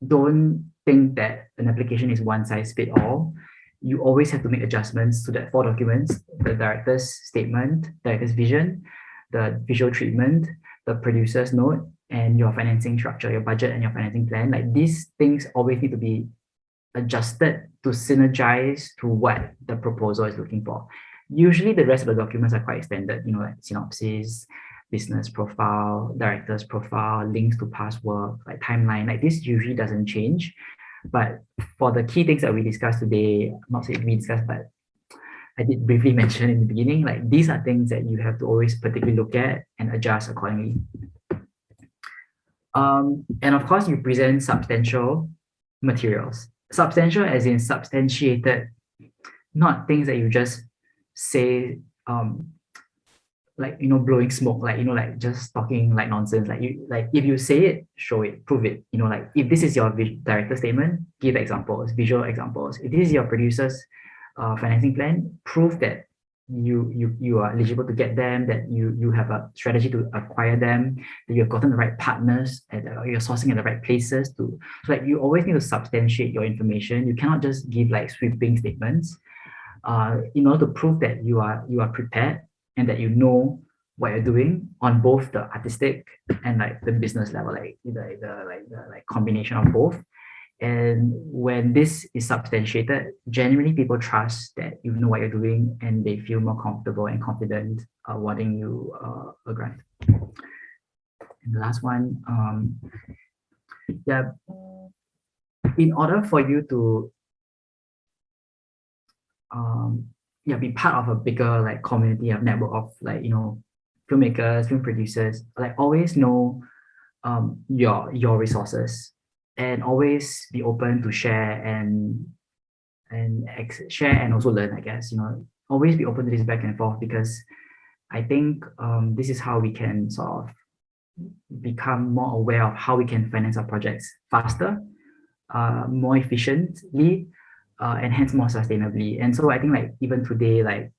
don't think that an application is one size fit all. You always have to make adjustments to that 4 documents: the director's statement, director's vision, the visual treatment, the producer's note, and your financing structure, your budget and your financing plan. Like these things always need to be adjusted to synergize to what the proposal is looking for. Usually the rest of the documents are quite standard, like synopsis, business profile, director's profile, links to past work, like timeline. Like this usually doesn't change. But for the key things that we discussed today, not saying we discussed, but I did briefly mention in the beginning, like these are things that you have to always particularly look at and adjust accordingly. And of course, you present substantial materials. substantial as in substantiated, not things that you just say, like, blowing smoke, like, like just talking like nonsense. Like, if you say it, show it, prove it. Like, if this is your director statement, give examples, visual examples. If this is your producer's financing plan, prove that you are eligible to get them, that you have a strategy to acquire them, that you have gotten the right partners, and you're sourcing at the right places so like you always need to substantiate your information. You cannot just give like sweeping statements in order to prove that you are prepared and that you know what you're doing on both the artistic and like the business level, like the combination of both. And when this is substantiated, generally people trust that you know what you're doing and they feel more comfortable and confident awarding you a grant. And the last one, yeah, in order for you to be part of a bigger like community of network of like filmmakers, film producers, like always know your resources and always be open to share and share and also learn, I guess. Always be open to this back and forth, because I think this is how we can sort of become more aware of how we can finance our projects faster, more efficiently, and hence more sustainably. And so I think like even today, like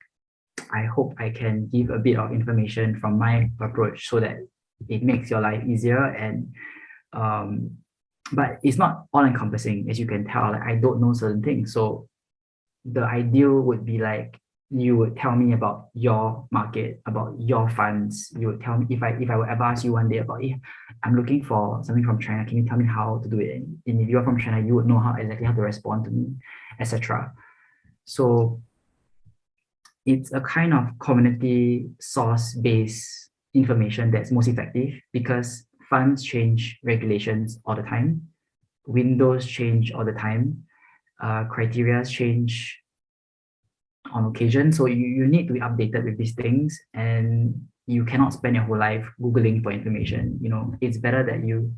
I hope I can give a bit of information from my approach so that it makes your life easier. And but it's not all encompassing, as you can tell. Like I don't know certain things. So the ideal would be like you would tell me about your market, about your funds. You would tell me if I would ever ask you one day about, I'm looking for something from China, can you tell me how to do it? And if you're from China, you would know exactly how to respond to me, etc. So it's a kind of community source-based information that's most effective, because funds change, regulations all the time, windows change all the time, criteria change on occasion. So you need to be updated with these things, and you cannot spend your whole life Googling for information. It's better that you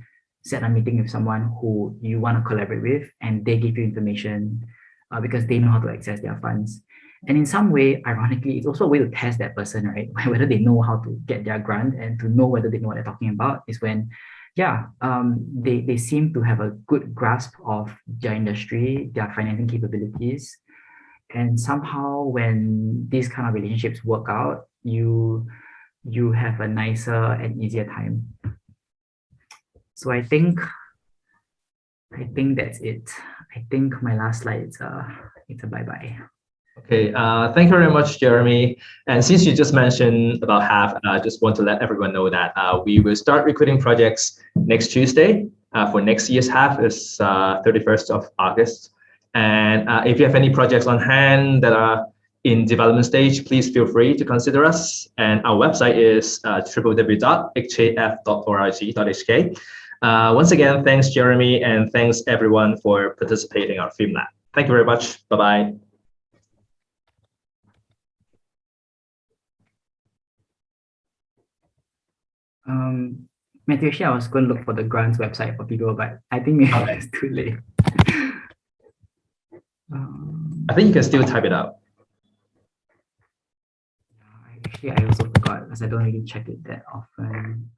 set a meeting with someone who you want to collaborate with and they give you information because they know how to access their funds. And in some way, ironically, it's also a way to test that person, right? Whether they know how to get their grant, and to know whether they know what they're talking about is when, they seem to have a good grasp of their industry, their financing capabilities. And somehow when these kind of relationships work out, you have a nicer and easier time. So I think that's it. I think my last slide it's a bye-bye. Okay, thank you very much, Jeremy. And since you just mentioned about HAF, I just want to let everyone know that we will start recruiting projects next Tuesday. For next year's HAF is 31st of August. And if you have any projects on hand that are in development stage, please feel free to consider us. And our website is www.haf.org.hk. Once again, thanks, Jeremy, and thanks everyone for participating in our Film Lab. Thank you very much. Bye-bye. Matthew, actually, I was going to look for the grants website for people, but I think maybe it's too late. I think you can still type it out. Actually, I also forgot because I don't really check it that often.